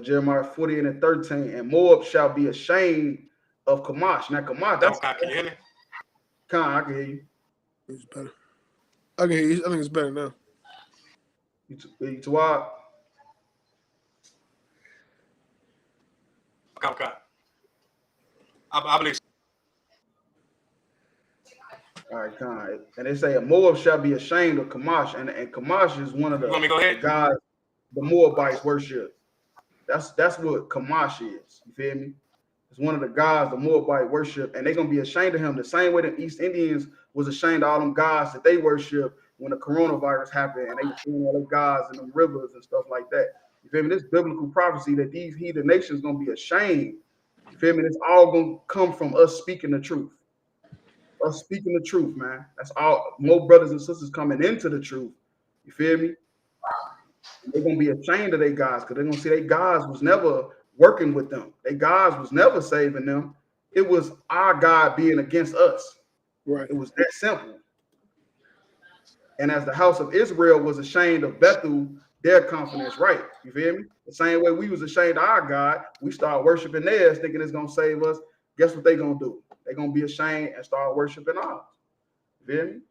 Jeremiah 48:13, and Moab shall be ashamed of Kamash. Now Kamash, that's can you hear me? I can hear you. It's better. I can hear you. I think it's better now. You too wild? Okay. I believe. All right, Khan. And they say, Moab shall be ashamed of Kamash, and Kamash is one of the gods the Moabites worship. That's what Kamash is. You feel me? It's one of the gods the Moabite worship, and they're gonna be ashamed of him the same way the East Indians was ashamed of all them gods that they worship when the coronavirus happened, and they were seeing all the gods in the rivers and stuff like that. You feel me? This biblical prophecy that these heathen nations gonna be ashamed. You feel me? It's all gonna come from us speaking the truth. Us speaking the truth, man. That's all. More brothers and sisters coming into the truth. You feel me? They're gonna be ashamed of their gods because they're gonna see their gods was never working with them. Their gods was never saving them. It was our God being against us. Right. It was that simple. And as the house of Israel was ashamed of Bethel, their confidence, right? You feel me? The same way we was ashamed of our God, we start worshiping theirs, thinking it's gonna save us. Guess what they gonna do? They're gonna be ashamed and start worshiping ours. You feel me?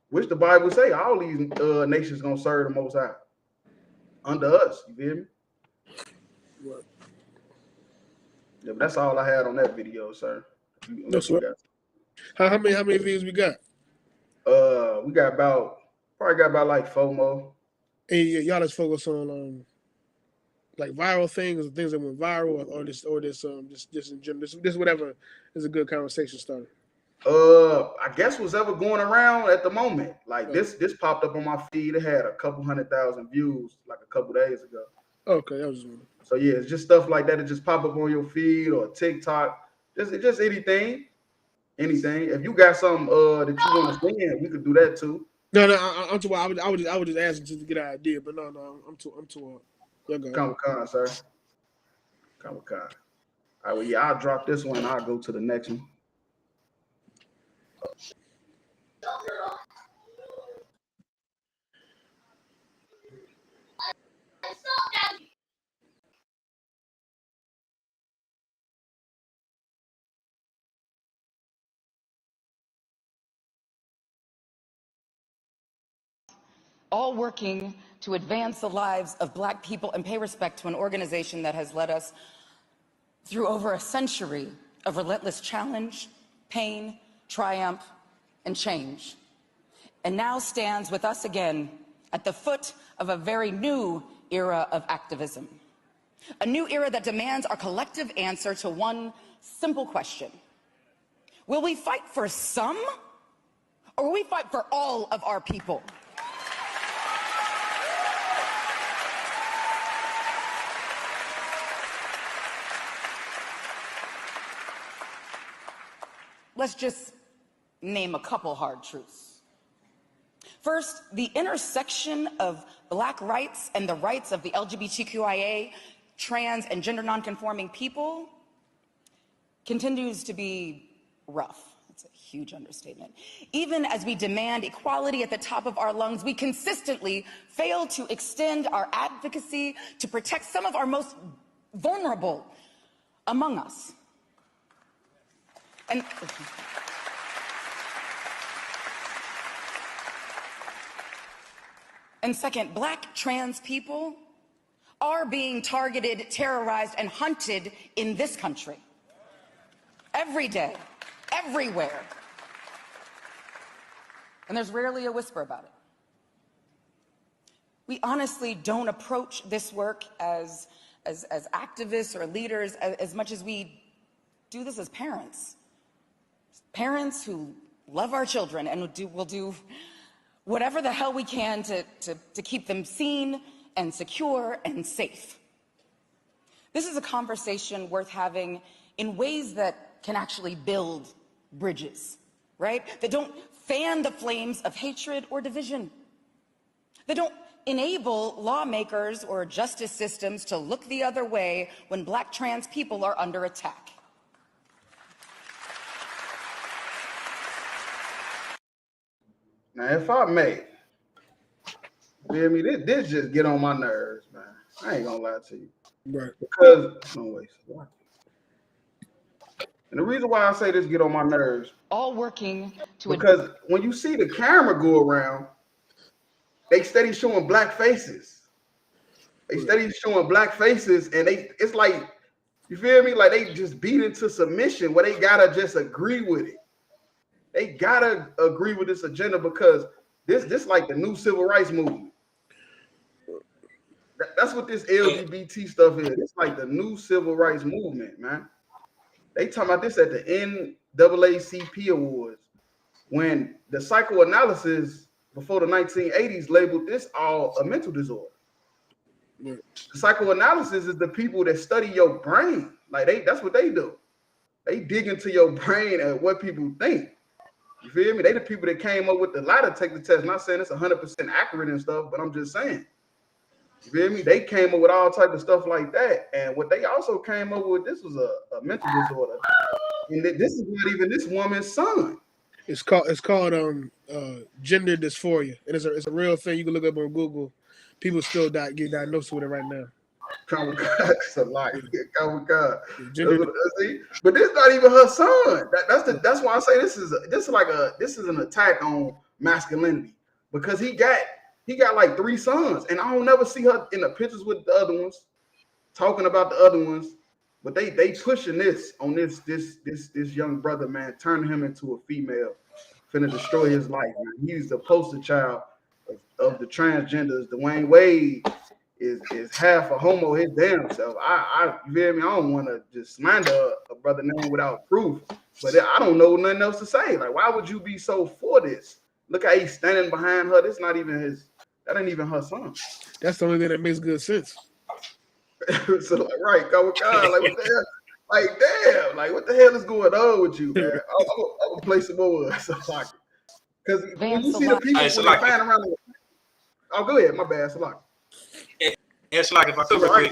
Which the Bible say all these nations gonna serve the Most High under us. You feel me? Right. Yeah, but that's all I had on that video, sir. That's right. How many views we got? We got about like 4 more. And y'all just focus on like viral things, things that went viral, or this in general. This whatever is a good conversation starter. I guess what's ever going around at the moment. Like this popped up on my feed. It had a couple 100,000 views like a couple days ago. Okay, that was. So yeah, it's just stuff like that. It just pop up on your feed or TikTok. Just anything. If you got something that you want to send, we could do that too. No, I'm too. I would just ask just to get an idea, but no, I'm too. Comic-Con, sir. Comic-Con. All right, well, yeah, I'll drop this one. I'll go to the next one. all working to advance the lives of Black people and pay respect to an organization that has led us through over a century of relentless challenge, pain, triumph, and change, and now stands with us again at the foot of a very new era of activism. A new era that demands our collective answer to one simple question. Will we fight for some, or will we fight for all of our people? Let's just name a couple hard truths. First, the intersection of Black rights and the rights of the LGBTQIA, trans, and gender nonconforming people continues to be rough. That's a huge understatement. Even as we demand equality at the top of our lungs, we consistently fail to extend our advocacy to protect some of our most vulnerable among us. And second, Black trans people are being targeted, terrorized, and hunted in this country. Every day, everywhere. And there's rarely a whisper about it. We honestly don't approach this work as activists or leaders as much as we do this as parents. Parents who love our children and will do whatever the hell we can to keep them seen and secure and safe. This is a conversation worth having in ways that can actually build bridges, right? That don't fan the flames of hatred or division. That don't enable lawmakers or justice systems to look the other way when Black trans people are under attack. Now, if I may, feel me, this just get on my nerves, man. I ain't gonna lie to you. Right. Because, no, wait. And the reason why I say this get on my nerves, all working to because when you see the camera go around, they steady showing Black faces. They steady showing Black faces, and it's like, you feel me? Like they just beat into submission where they gotta just agree with it. They gotta agree with this agenda because this like the new civil rights movement. That's what this LGBT stuff is. It's like the new civil rights movement, man. They talking about this at the NAACP Awards when the psychoanalysis before the 1980s labeled this all a mental disorder. The psychoanalysis is the people that study your brain. Like that's what they do. They dig into your brain and what people think. You feel me? They the people that came up with the lie to take the test. Not saying it's 100% accurate and stuff, but I'm just saying. You feel me? They came up with all type of stuff like that. And what they also came up with, this was a mental disorder. And this is not even this woman's son. It's called gender dysphoria. And it's a real thing. You can look up on Google. People still get diagnosed with it right now. Oh my God, it's a lie. Oh my God. But this not even her son. That's why I say this is an attack on masculinity because he got like 3 sons, and I don't never see her in the pictures with the other ones talking about the other ones. But they pushing this on this young brother, man, turning him into a female, finna destroy his life. Man. He's the poster child of the transgenders. Dwayne Wade is half a homo his damn self. You feel me? I don't want to just slander a brother name without proof, but I don't know nothing else to say. Like, why would you be so for this? Look how he's standing behind her. This not even that ain't even her son. That's the only thing that makes good sense. So like, right, go with God. Like what the hell? Like damn, like what the hell is going on with you, man? I'm gonna play some more. Because when you see the people when they fan around. Oh, go ahead. My bad. Salaki. It's like if I could. I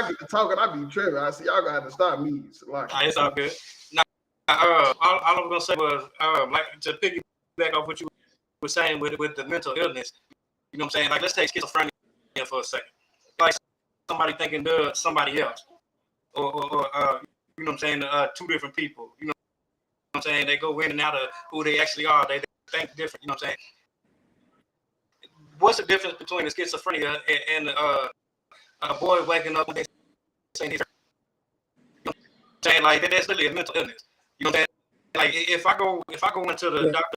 get to talking, I be tripping. I see y'all gonna have to stop me. Salaki. It's all good. Now, all I was gonna say was like to piggyback off what you were saying with the mental illness. You know what I'm saying? Like let's take schizophrenia for a second. Like somebody thinking to somebody else, or you know what I'm saying? 2 different people. You know what I'm saying? They go in and out of who they actually are. They think different. You know what I'm saying? what's the difference between the schizophrenia and a boy waking up and saying he's saying like that's literally a mental illness. You know what I'm saying? Like if I go into the doctor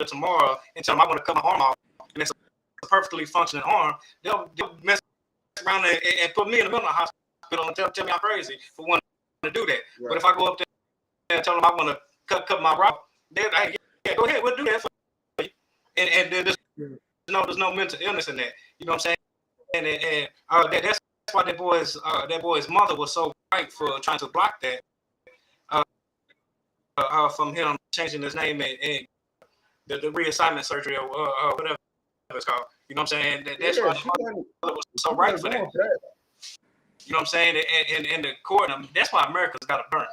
tomorrow and tell them I want to cut my arm off, and it's a perfectly functioning arm, they'll mess around and put me in the mental hospital and tell me I'm crazy for wanting to do that. Right. But if I go up there and tell them I want to cut my route, they're like, yeah, go ahead, we'll do that for you. And there's no mental illness in that. You know what I'm saying? And that's why that boy's mother was so right for trying to block that from him changing his name and the reassignment surgery or whatever it's called. You know what I'm saying? That's why the mother was so right for that. You know what I'm saying? And the court, that's why America's got to burn.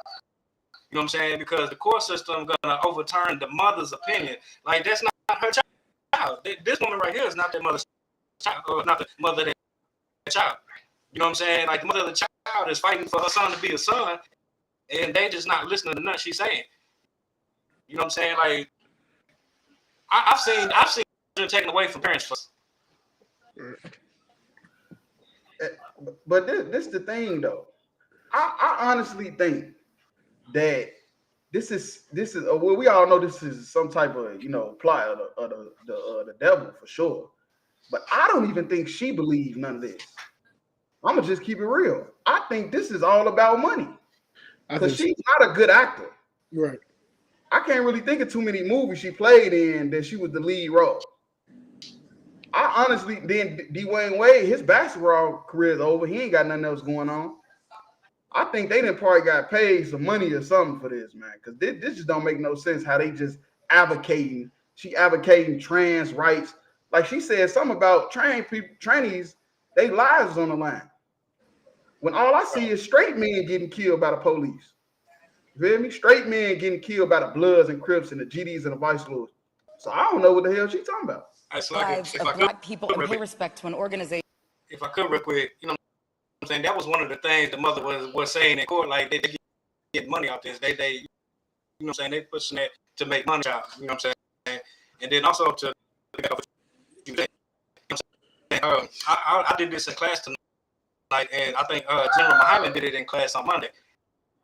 You know what I'm saying? Because the court system gonna overturn the mother's opinion. Like that's not her child. This woman right here is not their mother's child, or not the mother of their child. You know what I'm saying? Like the mother of the child is fighting for her son to be a son, and they just not listening to nothing she's saying. You know what I'm saying? Like I've seen children taken away from parents. But this the thing though. I honestly think that this is well, we all know this is some type of plot of the devil for sure. But I don't even think she believes none of this. I'm gonna just keep it real. I think this is all about money because she's not a good actor. Right. I can't really think of too many movies she played in that she was the lead role. I honestly, then Dwayne Wade, his basketball career is over. He ain't got nothing else going on. I think they done probably got paid some money or something for this, man. Because this just don't make no sense how they just advocating. She advocating trans rights. Like she said something about trannies, they lives on the line. When all I see is straight men getting killed by the police. You feel me? Straight men getting killed by the Bloods and Crips and the GDs and the Vice Lords. So I don't know what the hell she's talking about. Lives of Black people and pay respect to an organization. If I could real quick, you know what I'm saying? That was one of the things the mother was saying in court, like they get money off this. They you know what I'm saying? They pushing that to make money out. You know what I'm saying? And then also to I did this in class tonight, and I think General Muhammad did it in class on Monday.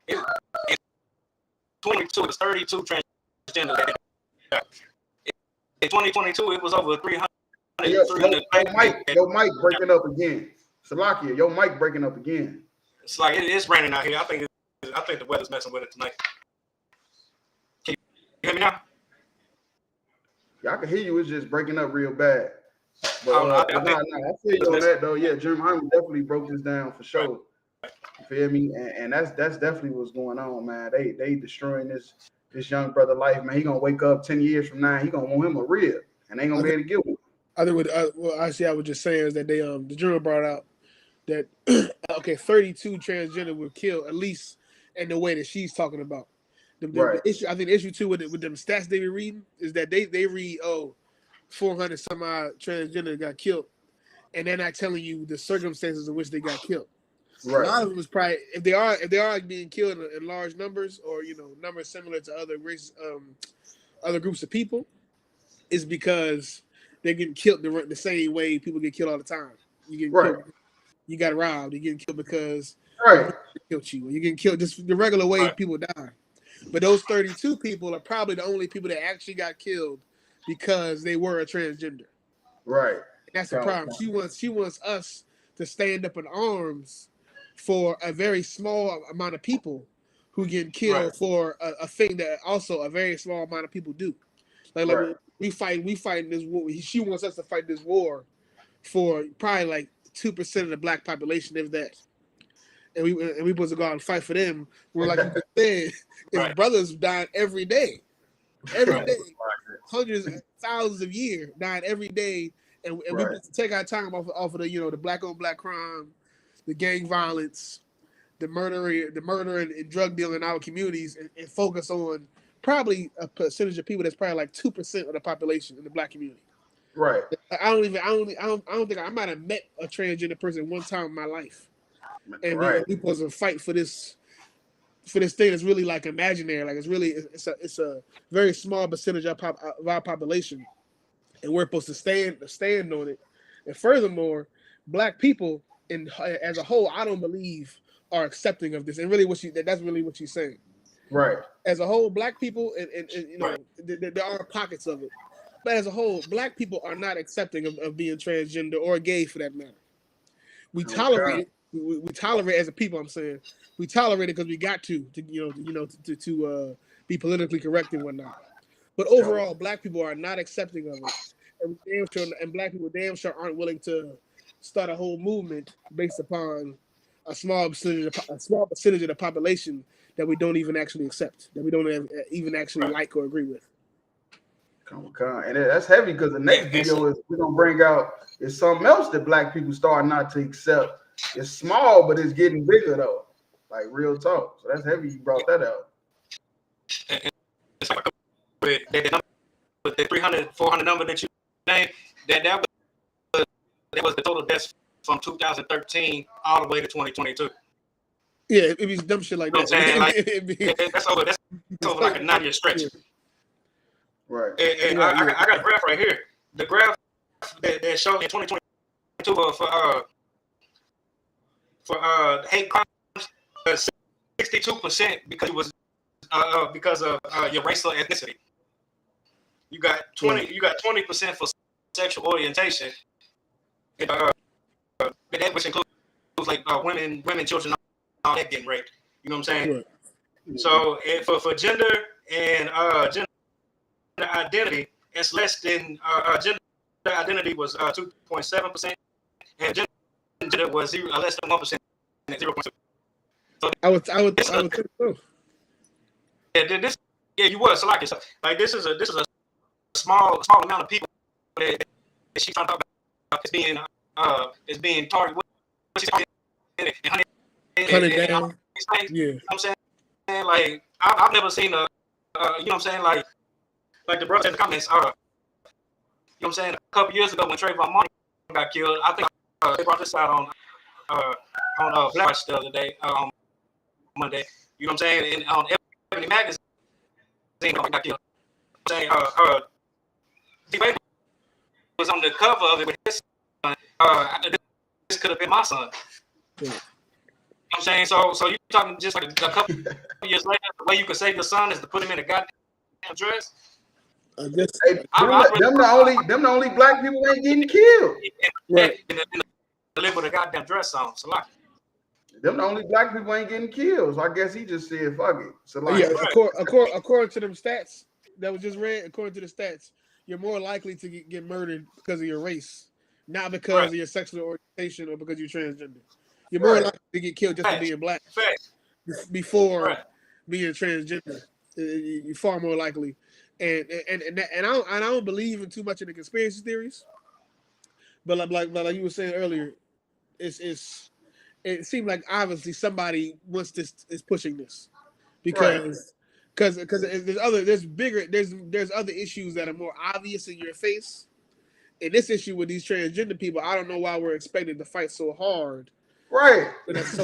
In 22, it was 32 transgenders. In 2022, it was over 300. Your mic breaking up again. Salakia, your mic breaking up again. It's like it's raining out here. I think the weather's messing with it tonight. Can you hear me now? Yeah, I can hear you. It's just breaking up real bad. But I feel you on that though. Yeah, Jim Hyman definitely broke this down for sure. You feel me? And that's definitely what's going on, man. They destroying this young brother life, man. He gonna wake up 10 years from now. He gonna want him a rib, and they ain't gonna be able to get one. I think I was just saying is that they the journal brought out that 32 transgender were killed, at least in the way that she's talking about. The issue, I think the issue too with them stats they be reading is that they read 400 some odd transgender got killed, and they're not telling you the circumstances in which they got killed. Right. A lot of them was probably if they are being killed in large numbers or numbers similar to other races, other groups of people, is because they're getting killed the same way people get killed all the time. You get killed, you got robbed. You're getting killed because they killed you. You're getting killed just the regular way people die. But those 32 people are probably the only people that actually got killed because they were a transgender. Right. And that's the problem. She wants us to stand up in arms for a very small amount of people who get killed for a thing that also a very small amount of people do. Like we fight this war. She wants us to fight this war for probably like 2% of the black population, if that. And we supposed to go out and fight for them. We're like you said, his brothers dying every day. Every day. Hundreds of thousands of years dying every day. And we take our time off of the black on black crime, the gang violence, the murder and drug dealing in our communities, and focus on probably a percentage of people that's probably like 2% of the population in the black community. Right. I don't think I might have met a transgender person one time in my life. And we supposed to fight for this thing that's really like imaginary. Like it's a very small percentage of our population and we're supposed to stand on it. And furthermore, black people as a whole, I don't believe are accepting of this. And really, that's really what she's saying. Right. As a whole, black people, and you know, there are pockets of it, but as a whole, black people are not accepting of being transgender or gay for that matter. We tolerate it. We tolerate as a people. I'm saying we tolerate it because we got to be politically correct and whatnot. But overall, black people are not accepting of it, and black people damn sure aren't willing to start a whole movement based upon a small percentage of the population that we don't even actually accept, that we don't even actually like or agree with. And that's heavy because the next video is we're gonna bring out is something else that black people start not to accept. It's small, but it's getting bigger though. Like real talk. So that's heavy. You brought that out. With the 300, 400 number that you named, that was the total deaths from 2013 all the way to 2022. Yeah, it be dumb shit like that. That's over like a 9-year stretch. Yeah. Right. And I got a graph right here. The graph that showed in 2022 for hate crimes, 62% because of your race or ethnicity. You got 20% for sexual orientation, and that which includes like women, children, all that getting raped. You know what I'm saying? Right. So for gender and gender identity, it's less than gender identity was 2.7%, and gender was less than 1%, 0.2. So I would think so. Yeah, you was so like this is a small amount of people that she's trying to talk about as being targeted. What she's talking down. Yeah, you know what I'm saying, like I've never seen you know what I'm saying, like the brothers in the comments. You know what I'm saying, a couple years ago when Trayvon Martin got killed, I think they brought this out on Black Watch the other day, on Monday. You know what I'm saying, and on Ebony Magazine got killed. Saying D-Wade was on the cover of it with his son. This could have been my son. Yeah. You know what I'm saying? So you're talking just like a couple years later, the way you could save your son is to put him in a goddamn dress. Them the only black people ain't getting killed. Right. And live with a goddamn dress on. So like, them the only black people ain't getting killed. So I guess he just said fuck it. So like, yeah, according to them stats that was just read, according to the stats, you're more likely to get murdered because of your race, not because of your sexual orientation or because you're transgender. You're more likely to get killed just for being black before being transgender. You're far more likely, and I don't believe in too much in the conspiracy theories, but like you were saying earlier, it seemed like obviously somebody is pushing this because there's other issues that are more obvious in your face. And this issue with these transgender people, I don't know why we're expected to fight so hard. Right. But that's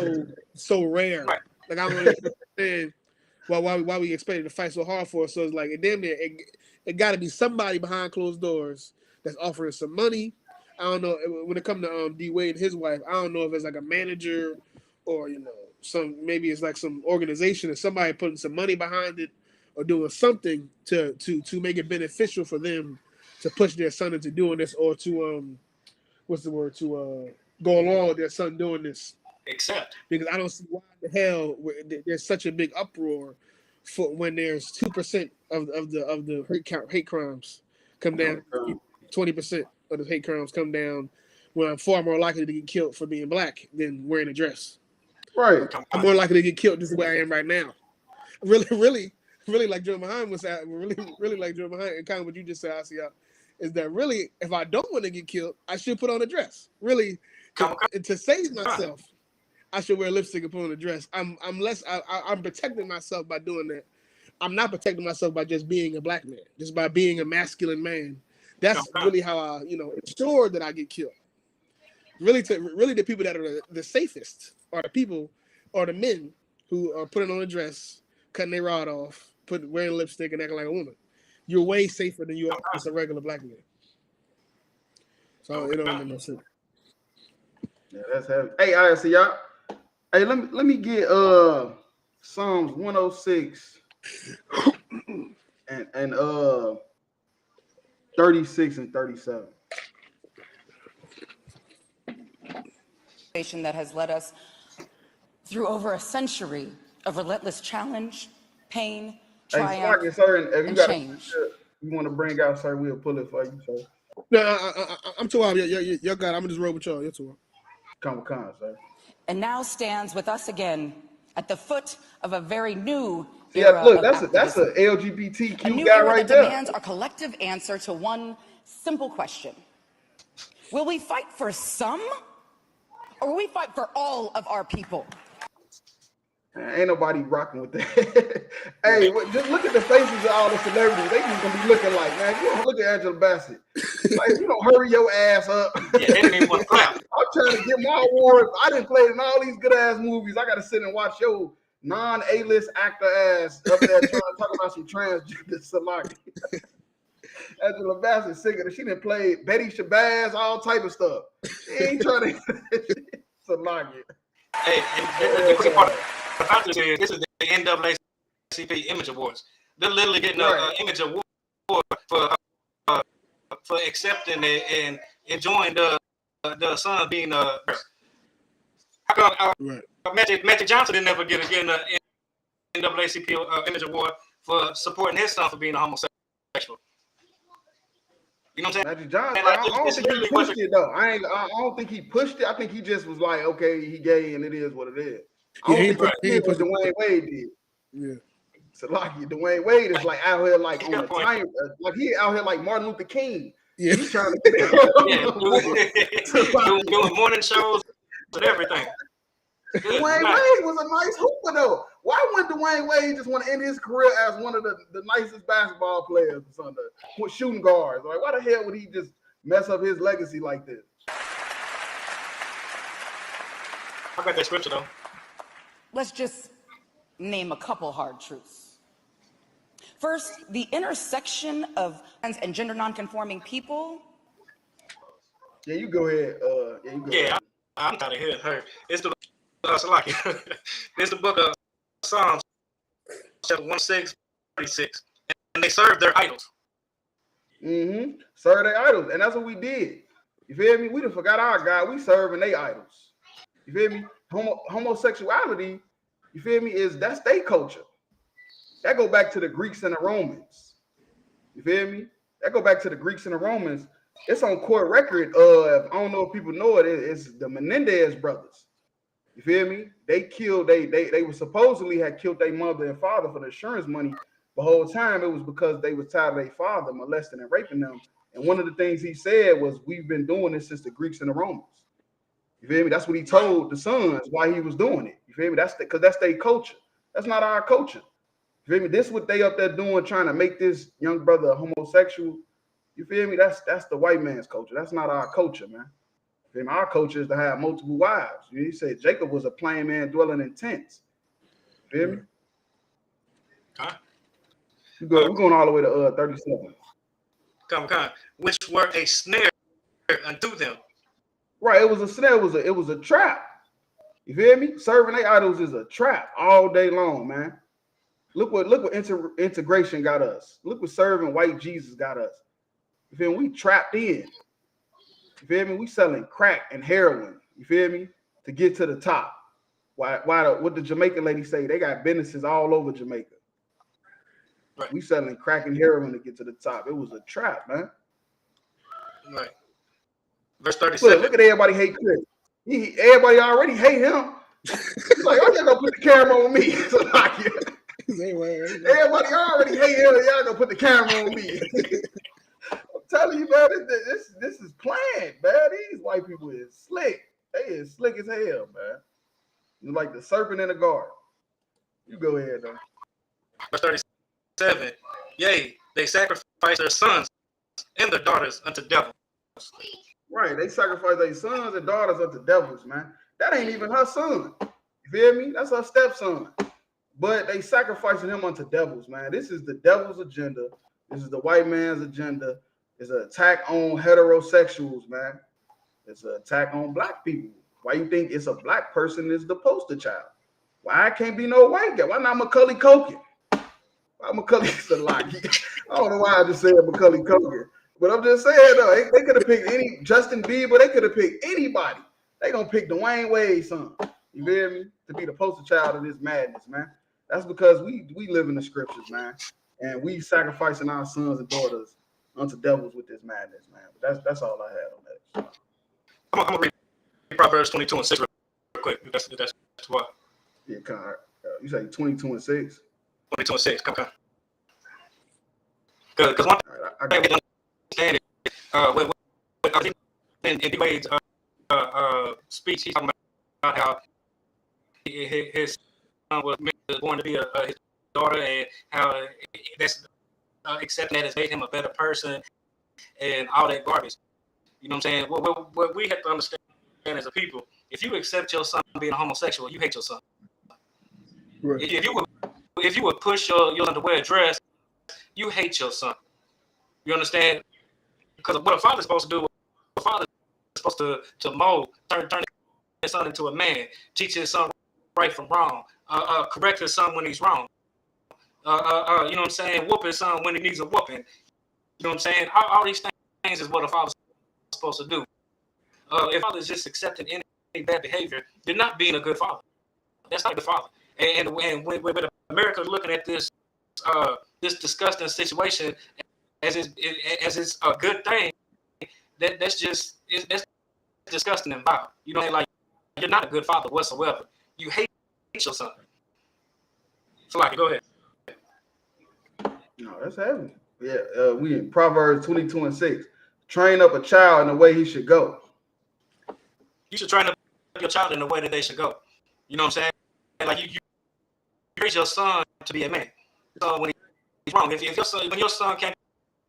so rare. Right. Like I don't really understand why we expected to fight so hard for it. So it's like it got to be somebody behind closed doors that's offering some money. I don't know when it comes to D-Wade and his wife. I don't know if it's like a manager or maybe it's like some organization or somebody putting some money behind it or doing something to make it beneficial for them to push their son into doing this or to go along with their son doing this. Except because I don't see why the hell there's such a big uproar for when there's 2% of the hate crimes come down, 20% of the hate crimes come down when I'm far more likely to get killed for being black than wearing a dress. Right. I'm more likely to get killed just the way I am right now. Really like Joe Mahan was at, really like Joe Mahan, and kind of what you just said, Ahraya, is that really, if I don't want to get killed, I should put on a dress. Really, to save myself, I should wear lipstick and put on a dress. I'm protecting myself by doing that. I'm not protecting myself by just being a black man, just by being a masculine man. That's really how I, ensure that I get killed. Really, the people that are the safest are the people, or the men who are putting on a dress, cutting their rod off, wearing lipstick and acting like a woman. You're way safer than you are as a regular black man. So it don't make no sense. Yeah, that's heavy. Hey, all right, so y'all. Hey, let me get Psalms 106 and 36 and 37. That has led us through over a century of relentless challenge, pain, triumph, Hey, sir, if you and got change. you want to bring out, sir, we'll pull it for you, sir. No, I'm too wild. Y'all got it. I'm gonna just roll with y'all. You're too wild. Come, sir. And now stands with us again at the foot of a very new Yeah, era look, of that's activism. a LGBTQ A new guy era right that there. demands our collective answer to one simple question. Will we fight for some, or will we fight for all of our people? Man, ain't nobody rocking with that. Hey, just look at the faces of all the celebrities. They just gonna be looking like, man, you don't look at Angela Bassett. Like, you don't hurry your ass up. Yeah, they didn't even want to clap. I'm trying to get my award. I didn't play in all these good ass movies. I got to sit and watch your non-A-list actor ass up there trying to talk about some transgender salami. Angela Bassett singer. She done played Betty Shabazz, all type of stuff. She ain't trying to salami. Hey, and the crazy part about this is the NAACP Image Awards. They're literally getting an Image Award for accepting it and enjoying the son being a person. How come Magic Johnson didn't ever get an NAACP Image Award for supporting his son for being a homosexual? You know what I'm saying? Magic Johnson, Like, I don't think he pushed it though. I don't think he pushed it. I think he just was like, okay, he gay and it is what it is. I don't think he did what Dwayne Wade did. Yeah. So like Dwayne Wade is like out here like on the time, like he out here like Martin Luther King. Yeah. He's trying to get doing morning shows and everything. Dwayne Wade was a nice hooper though. Why wouldn't Dwayne Wade just want to end his career as one of the nicest basketball players or something, with shooting guards? Like, why the hell would he just mess up his legacy like this? I got that scripture though. Let's just name a couple hard truths. First, the intersection of trans and gender nonconforming people. Yeah, you go ahead. Yeah, I'm tired of hearing her. It's the Salaki. It's the book of Psalms, chapter 1:6-36, and they serve their idols. Serve their idols, and that's what we did. You feel me? We done forgot our God. We serving their idols. You feel me? Homosexuality, you feel me, that's their culture. That go back to the Greeks and the Romans. You feel me? That go back to the Greeks and the Romans. It's on court record of, I don't know if people know it, it's the Menendez brothers. You feel me? They killed, they were supposedly had killed their mother and father for the insurance money. The whole time it was because they was tired of their father molesting and raping them. And one of the things he said was, we've been doing this since the Greeks and the Romans. You feel me? That's what he told the sons why he was doing it. You feel me? That's because that's their culture. That's not our culture. You feel me? This is what they up there doing, trying to make this young brother a homosexual. You feel me? That's the white man's culture. That's not our culture, man. You feel me? Our culture is to have multiple wives. You said Jacob was a plain man dwelling in tents. You feel me? Huh? We're going all the way to 37. Come, which were a snare unto them. Right, it was a snare. It was a trap. You feel me? Serving their idols is a trap all day long, man. Look what integration got us. Look what serving white Jesus got us. You feel me? We trapped in. You feel me? We selling crack and heroin. You feel me? To get to the top. What the Jamaican lady say? They got businesses all over Jamaica. Right. We selling crack and heroin to get to the top. It was a trap, man. Right. Verse 37. Look at everybody hate Chris. Everybody already hate him. He's like, oh, y'all gonna put the camera on me. Everybody already hate him. Y'all gonna put the camera on me. I'm telling you, man, this is planned, man. These white people is slick. They is slick as hell, man. You're like the serpent in the garden. You go ahead, though. Verse 37. Yea, they sacrifice their sons and their daughters unto devils. Right, they sacrifice their sons and daughters unto devils, man. That ain't even her son. You feel me? That's her stepson. But they sacrificing him unto devils, man. This is the devil's agenda. This is the white man's agenda It's an attack on heterosexuals, man. It's an attack on black people. Why you think it's a black person is the poster child? Why I can't be no white guy? Why not Macaulay Culkin? Why Macaulay Culkin? I don't know why I just said Macaulay Culkin. But I'm just saying, though, they could have picked any Justin Bieber. They could have picked anybody. They gonna pick Dwayne Wade's son. You feel me? To be the poster child of this madness, man. That's because we live in the scriptures, man, and we sacrificing our sons and daughters unto devils with this madness, man. But that's all I had on that. I'm gonna read Proverbs 22:6 real quick. That's what. Yeah, you say 22:6. 22:6. Come on. Because one thing I get understand it. In D-Wade's speech, he's talking about how his son was born to be his daughter, and how that's accepting that has made him a better person, and all that garbage. You know what I'm saying? What we have to understand as a people, if you accept your son being a homosexual, you hate your son. Right. If you would push your son to wear a dress, you hate your son. You understand? Because what a father's supposed to do, a father is supposed to mold, turn his son into a man, teach his son right from wrong, correct his son when he's wrong. You know what I'm saying? Whoop his son when he needs a whooping. You know what I'm saying? All these things is what a father's supposed to do. If a father is just accepting any bad behavior, you're not being a good father. That's not a good father. And when America is looking at this this disgusting situation as it's a good thing, that's disgusting and vile. You know, like, you're not a good father whatsoever. You hate your son. So, like, go ahead. No, that's heavy. Yeah, we in Proverbs 22:6. Train up a child in the way he should go. You should train up your child in the way that they should go. You know what I'm saying? Like, you raise your son to be a man. So when he's wrong, when your son came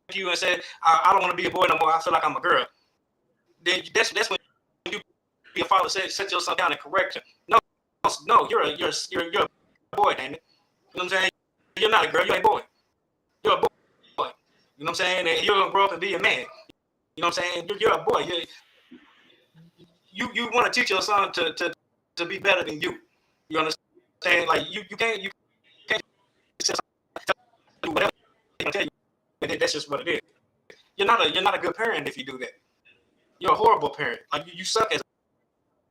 to you and said, I don't want to be a boy no more, I feel like I'm a girl, then that's when you be a father, set your son down and correct him. No, you're a boy, damn it. You know what I'm saying? You're not a girl, you're a boy. You're a boy. You know what I'm saying? And you're gonna grow up and be a man. You know what I'm saying? You're a boy. You want to teach your son to be better than you. You understand? Like, you can't do whatever they tell you. And that's just what it is. You're not a good parent if you do that. You're a horrible parent. Like, you suck as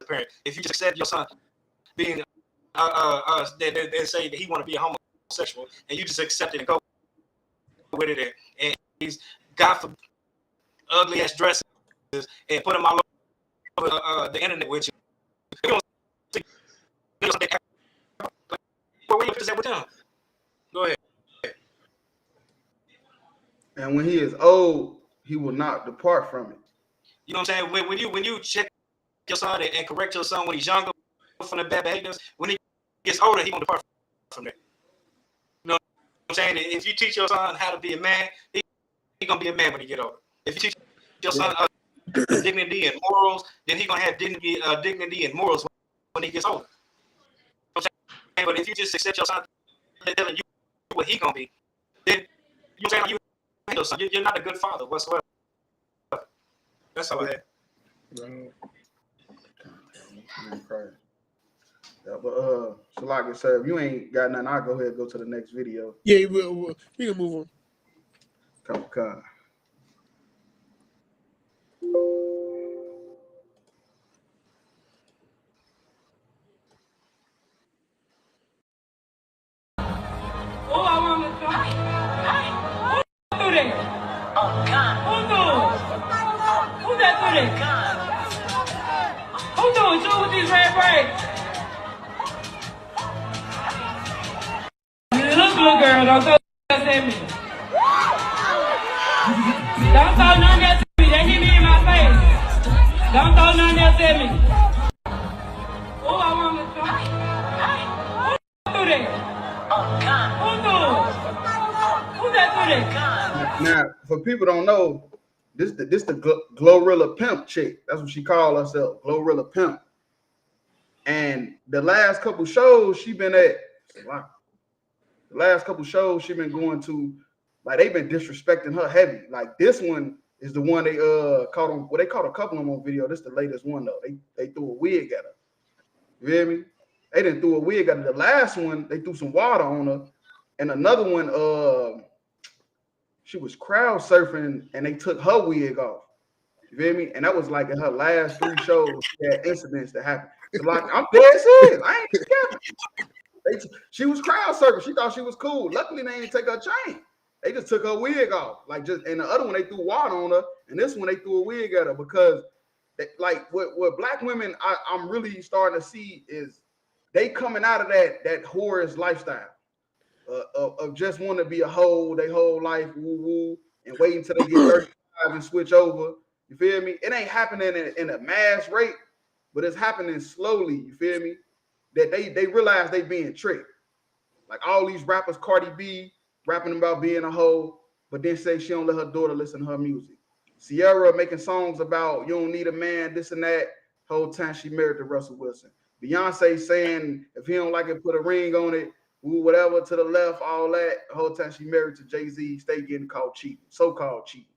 a parent if you just accept your son being they say that he want to be a homosexual, and you just accept it and go with it, and he's got for ugly ass dresses and put them all over the internet with you. What were you upset with him? Go ahead. And when he is old, he will not depart from it. You know what I'm saying? When you check your son and correct your son when he's younger from the bad behaviors, when he gets older, he won't depart from that. You know what I'm saying? If you teach your son how to be a man, he's gonna be a man when he get older. If you teach your son dignity and morals, then he's gonna have dignity and morals when he gets older. You know what I'm saying? But if you just accept your son telling you what he's gonna be, then you know what I'm saying? You're not a good father whatsoever. That's all I had. Yeah, but Salaki, sir, if you ain't got nothing, I'll go ahead and go to the next video. Yeah, we can move on. Come. Oh, I want to try. Who do that? Oh, God. Who that do that? Who doing you with these red braids? Look, girl, don't throw that at me. Don't throw none else at me. They hit me in my face. Don't throw none else at me. Oh, I want to try. Who do that? Oh, God. Who that do that? Now, for people don't know, this the Glorilla Pimp chick. That's what she called herself, Glorilla Pimp. And the last couple shows she been at, the last couple shows she been going to, like, they've been disrespecting her heavy. Like, this one, is the one they caught on. Well, they caught a couple of them on video. This is the latest one though. They threw a wig at her. You hear me? They didn't throw a wig at her. The last one, they threw some water on her, and another one, she was crowd surfing and they took her wig off. You feel me? And that was like in her last 3 shows, she had incidents that happened. So like, I'm dead serious. I ain't capping. She was crowd surfing. She thought she was cool. Luckily, they didn't take her chain. They just took her wig off. Like just, and the other one they threw water on her, and this one they threw a wig at her because, like, what black women I'm really starting to see is they coming out of that whorish lifestyle of just wanting to be a hoe their whole life, woo woo, and wait until they get 35 and switch over. You feel me? It ain't happening in a mass rate, but it's happening slowly. You feel me? That they realize they being tricked. Like all these rappers, Cardi B rapping about being a hoe, but then say she don't let her daughter listen to her music. Sierra making songs about you don't need a man, this and that. Whole time she married to Russell Wilson. Beyonce saying if he don't like it, put a ring on it, whatever to the left, all that. The whole time she married to Jay-Z, stay getting called cheating, so-called cheating.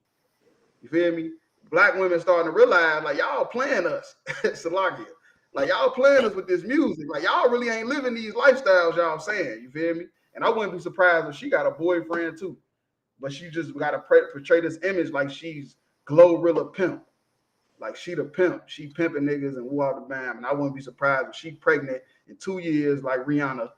You feel me? Black women starting to realize like y'all playing us, Salakia. Like y'all playing us with this music. Like y'all really ain't living these lifestyles y'all saying. You feel me? And I wouldn't be surprised if she got a boyfriend too, but she just got to portray this image like she's Glorilla pimp. Like she the pimp. She pimping niggas and woo out the bam. And I wouldn't be surprised if she pregnant in 2 years like Rihanna.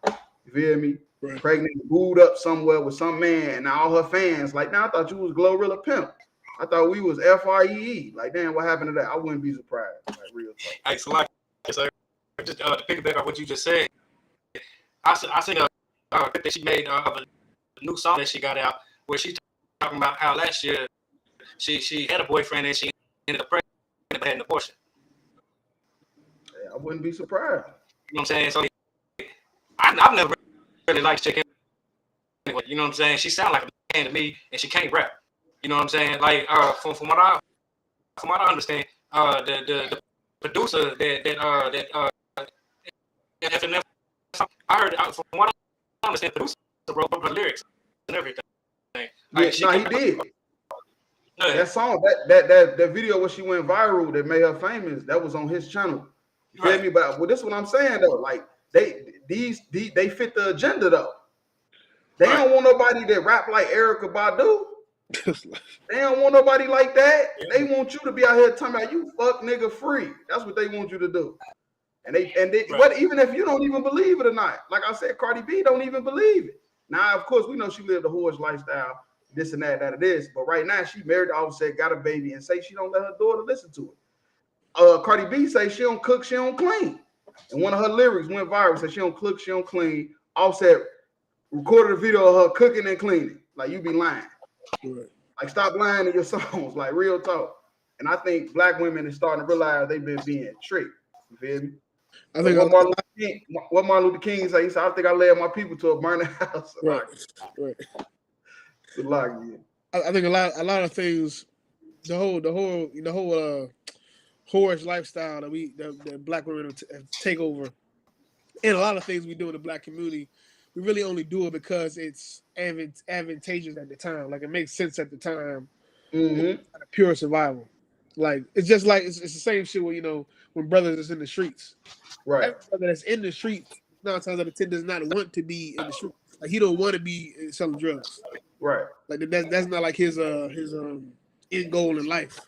You feel me? Right. Pregnant, booed up somewhere with some man, and all her fans like, now I thought you was Glorilla pimp. I thought we was FREE. Like, damn, what happened to that? I wouldn't be surprised. Like, real talk. Hey, Salakia, so just to piggyback on what you just said, I seen a clip that she made of a new song that she got out where she talking about how last year she had a boyfriend and she ended up pregnant and had an abortion. Yeah, I wouldn't be surprised. You know what I'm saying? So I've never really liked chicken. Anyway, you know what I'm saying? She sounds like a man to me, and she can't rap. You know what I'm saying? Like from what I understand, the producer that FNF, I heard from what I understand, producer wrote her lyrics and everything. Like, yeah, he did. Yeah. That song, that video where she went viral that made her famous, that was on his channel. You feel me? But this is what I'm saying though. Like they fit the agenda though. They don't want nobody that rap like Erykah Badu. They don't want nobody like that. They want you to be out here talking about you fuck nigga free. That's what they want you to do. And they but even if you don't even believe it or not, like I said, Cardi B don't even believe it. Now, of course, we know she lived a whorish lifestyle, this and that it is. But right now, she married Offset, got a baby, and say she don't let her daughter listen to it. Cardi B say she don't cook, she don't clean. And one of her lyrics went viral, said she don't cook, she don't clean. Offset recorded a video of her cooking and cleaning. Like, you be lying. Right. Like, stop lying in your songs, like real talk. And I think black women are starting to realize they've been being tricked. You feel me? I think what Martin Luther King said, he said, I think I led my people to a burning house. Right. Right. It's a lot, yeah. I think a lot of things, the whole whorish lifestyle that black women take over, and a lot of things we do in the black community, we really only do it because it's advantageous at the time. Like, it makes sense at the time. Mm-hmm. Pure survival. Like, it's just like it's the same shit where, you know, when brothers is in the streets. Right. Every brother that's in the streets 9 times out of 10 does not want to be in the streets. Like, he don't want to be selling drugs. Right. Like, that's not like his end goal in life.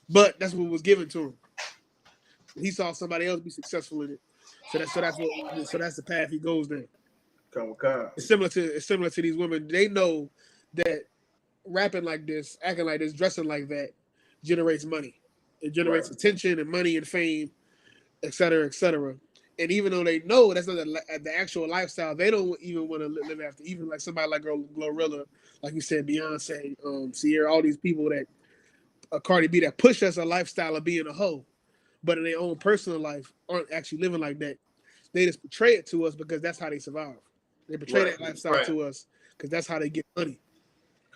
But that's what was given to him. He saw somebody else be successful in it. So that's the path he goes down. It's similar to these women. They know that rapping like this, acting like this, dressing like that generates money. It generates attention and money and fame, et cetera, et cetera. And even though they know that's not the actual lifestyle, they don't even want to live after. Even like somebody like Glorilla, like you said, Beyonce, Sierra, all these people that Cardi B that push us a lifestyle of being a hoe, but in their own personal life aren't actually living like that. They just portray it to us because that's how they survive. They portray that lifestyle to us because that's how they get money.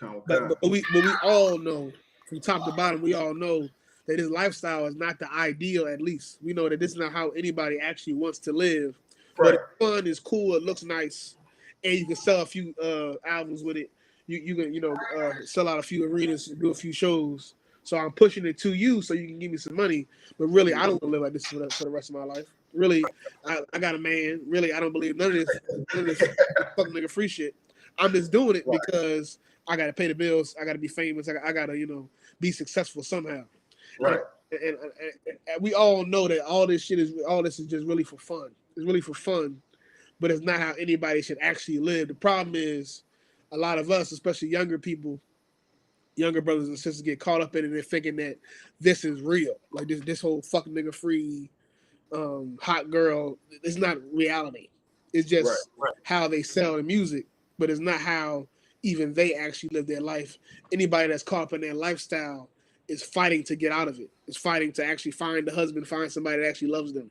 But we all know, from top to bottom, we all know that this lifestyle is not the ideal. At least we know that this is not how anybody actually wants to live. But it's fun, it's cool, it looks nice, and you can sell a few albums with it. You can sell out a few arenas, do a few shows. So I'm pushing it to you so you can give me some money. But really, I don't want to live like this for the rest of my life. Really, I got a man. Really, I don't believe none of this fucking nigga free shit. I'm just doing it because I got to pay the bills. I got to be famous. I got to, be successful somehow. Right. And we all know that all this is just really for fun. It's really for fun, but it's not how anybody should actually live. The problem is a lot of us, especially younger people, younger brothers and sisters, get caught up in it and thinking that this is real. Like this whole fucking nigga free hot girl, it's not reality. It's just how they sell the music, but it's not how even they actually live their life. Anybody that's caught up in their lifestyle is fighting to get out of it. It's fighting to actually find a husband, find somebody that actually loves them,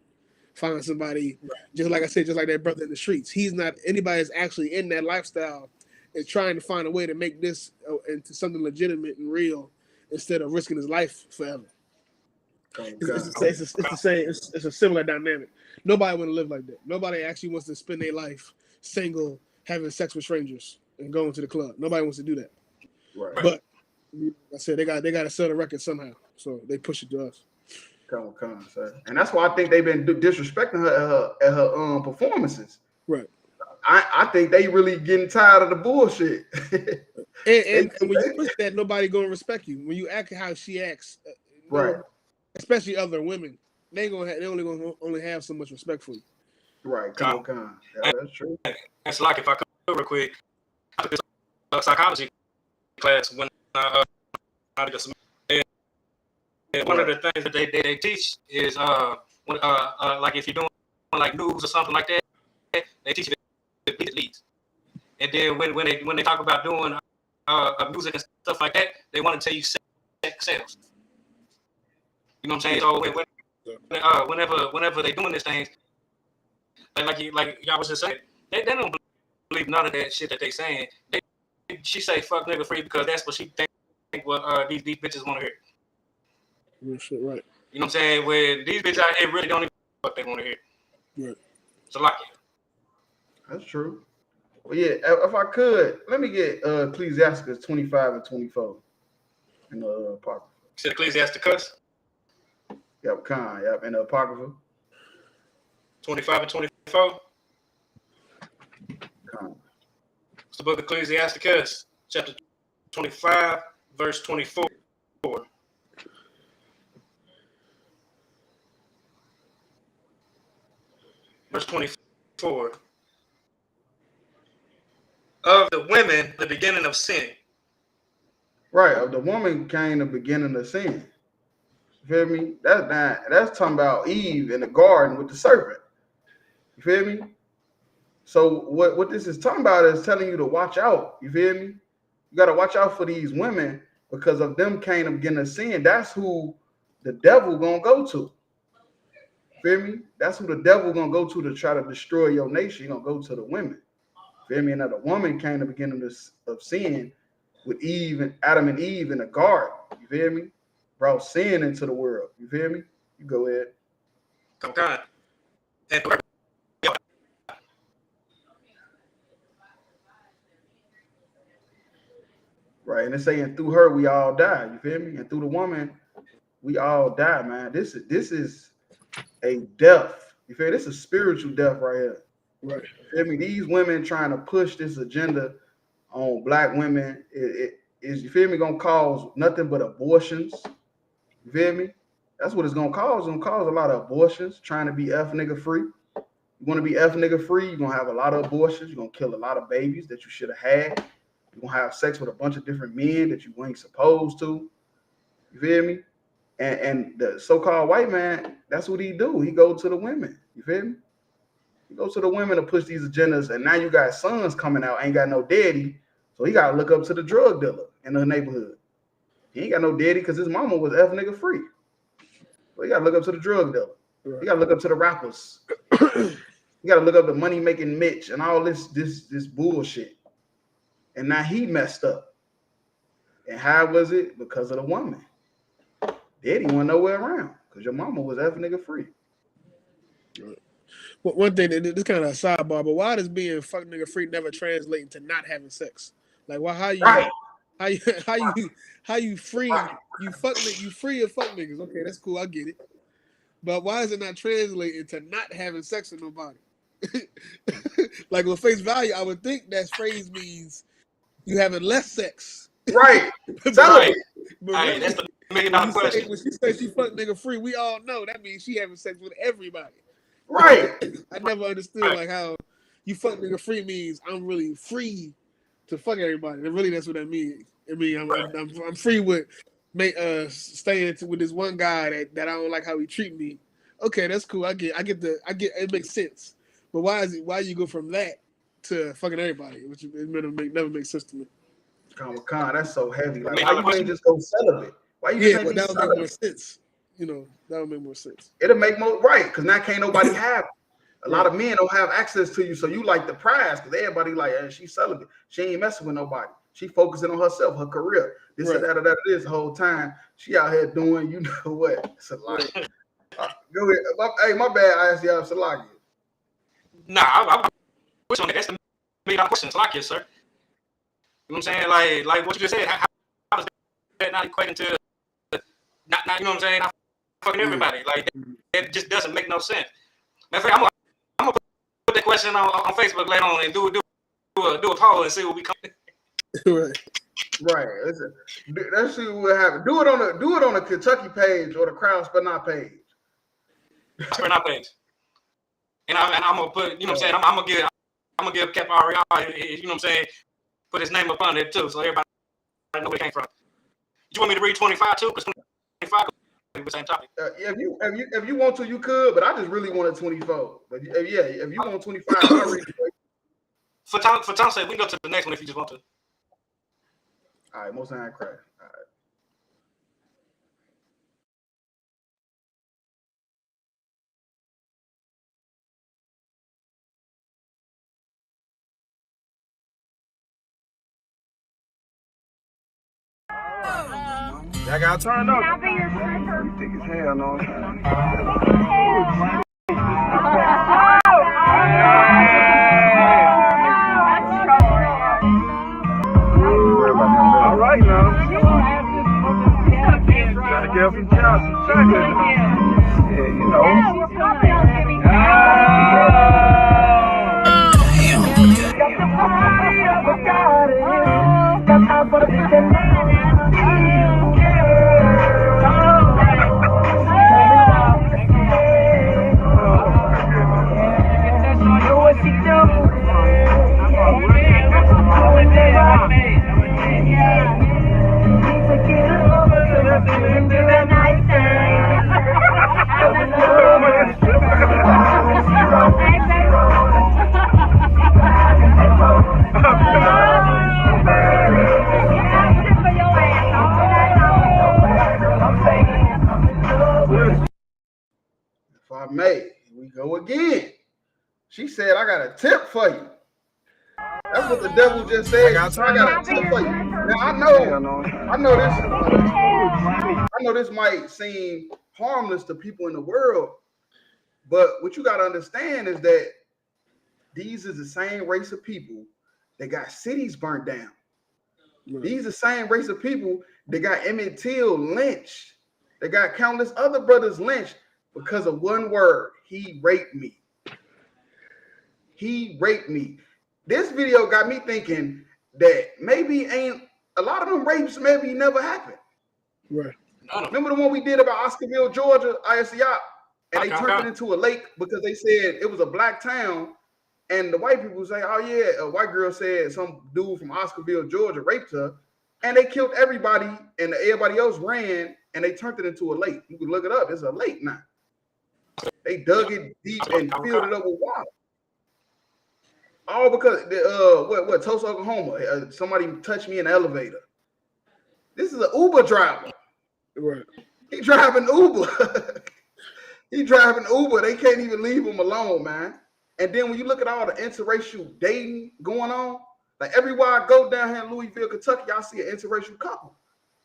find somebody, just like I said, just like that brother in the streets. He's not, anybody that's actually in that lifestyle is trying to find a way to make this into something legitimate and real instead of risking his life forever. It's the same. It's a similar dynamic. Nobody want to live like that. Nobody actually wants to spend their life single, having sex with strangers, and going to the club. Nobody wants to do that. Right. But I said they got to sell the record somehow, so they push it to us. Come on, sir. And that's why I think they've been disrespecting her at her performances. Right. I think they really getting tired of the bullshit. and when you push that, nobody gonna respect you. When you act how she acts, right? Especially other women, they only have so much respect for you. Right. Come on. Yeah, that's true. That's like, if I could real quick, I took this psychology class when I did a semester. And one of the things that they teach is when like if you're doing like news or something like that, they teach you the leads. And then when they talk about doing music and stuff like that, they want to tell you sales. You know what I'm saying? So whenever they doing these things, like y'all was just saying, they don't believe none of that shit that they saying. She say fuck nigga free because that's what she think what these bitches want to hear. Yeah, shit, right. You know what I'm saying? Where these bitches out here really don't even know what they want to hear. Right. So like that's true. Well, yeah, if I could, let me get Ecclesiastes 25 and 24 in the Apocrypha. You said Ecclesiastes? Yep, in the Apocrypha. 25 and 24? Con. It's the book of Ecclesiastes, chapter 25, verse 24. Verse 24. Of the women, the beginning of sin. Right, of the woman came the beginning of sin. You feel me? That's talking about Eve in the garden with the serpent. You feel me? So what this is talking about is telling you to watch out. You feel me? You got to watch out for these women because of them came the beginning of sin. That's who the devil gonna go to. Feel me? That's who the devil gonna go to try to destroy your nation. He gonna go to the women. Feel me? And that the woman came the beginning of sin with Eve and Adam and Eve in the garden. You feel me? Brought sin into the world. You feel me? You go ahead. Okay. Right, and it's saying through her we all die. You feel me? And through the woman we all die, man. This is a death. You feel? This is spiritual death right here. Right. You feel me? These women trying to push this agenda on black women, it is, you feel me, gonna cause nothing but abortions. You feel me? That's what it's gonna cause. It's gonna cause a lot of abortions, trying to be F nigga free. You want to be F nigga free, you're gonna have a lot of abortions, you're gonna kill a lot of babies that you should have had. You're gonna have sex with a bunch of different men that you ain't supposed to. You feel me? And the so-called white man, that's what he do. He go to the women. You feel me? He goes to the women to push these agendas. And now you got sons coming out, ain't got no daddy. So he got to look up to the drug dealer in the neighborhood. He ain't got no daddy because his mama was F nigga free. So he got to look up to the drug dealer. He got to look up to the rappers. He got to look up the money-making Mitch and all this bullshit. And now he messed up. And how was it? Because of the woman. Daddy wasn't nowhere around because your mama was F nigga free. Well, one thing, this kind of a sidebar, but why does being fuck nigga free never translate into not having sex? Like, why? How you? Right. how you free you free of fuck niggas. Okay, that's cool. I get it. But why is it not translating to not having sex with nobody? Like with face value, I would think that phrase means you having less sex. Right. Right. But Hey, really, that's the $1 million question. when she says she fuck nigga free, we all know that means she having sex with everybody. Right. I never understood like how you fuck nigga free means I'm really free to fuck everybody. And really, that's what that means. I mean, I'm free with staying with this one guy that I don't like how he treat me. Okay, that's cool. I get it makes sense. But why you go from that to fucking everybody, which never makes sense to me. Con, that's so heavy. Like, why you ain't just go celibate? Why you just ain't that would celibate? make more sense. You know, that would make more sense. It'll make more right, because now can't nobody have. A lot of men don't have access to you, so you like the prize, because everybody like, hey, she's celibate. She ain't messing with nobody. She focusing on herself, her career. This and that, this the whole time. She out here doing, you know what? It's a lot. Go ahead. Hey, my bad. I asked y'all Salaki. Nah, I wish on that. That's the $1 million question, Salaki, sir. You know what I'm saying? Like what you just said. How does that not equate into not you know what I'm saying? Not fucking everybody. Like it just doesn't make no sense. Matter of fact, I'm gonna put that question on Facebook later on and do a poll and see what we come. Right. Let's see what happens. Do it on the Kentucky page or the Crowds But Not page. But not page. And I'm gonna put, you know what I'm saying? I'm gonna give Cap Ahraya, you know what I'm saying? Put his name up on it too, so everybody know where it came from. You want me to read 25 too? Because 25 is the same topic. If you want to, you could, but I just really wanted 24. But if you want 25, I'll read it. For Tom's sake, we can go to the next one if you just want to. All right, most time crash. All right. Y'all gotta turn up. You thick as hell, no? All right now. Gotta get some Johnson chocolate. Yeah, you know. If I may, we go again. She said, I got a tip for you. That's what the devil just said. I got a tip for you. Now I know this might seem harmless to people in the world, but what you got to understand is that these is the same race of people that got cities burnt down. These are the same race of people that got Emmett Till lynched. They got countless other brothers lynched because of one word. He raped me. He raped me. This video got me thinking that maybe ain't a lot of them rapes maybe never happened. Right. Remember the one we did about Oscarville, Georgia, ISCI, and they turned it into a lake because they said it was a black town, and the white people say, oh yeah, a white girl said some dude from Oscarville, Georgia raped her, and they killed everybody, and everybody else ran, and they turned it into a lake. You can look it up. It's a lake now. They dug it deep and filled it up with water. All because Tulsa, Oklahoma, somebody touched me in the elevator. This is an Uber driver. Right. He driving Uber. He driving Uber. They can't even leave him alone, man. And then when you look at all the interracial dating going on, like everywhere I go down here in Louisville, Kentucky, I see an interracial couple.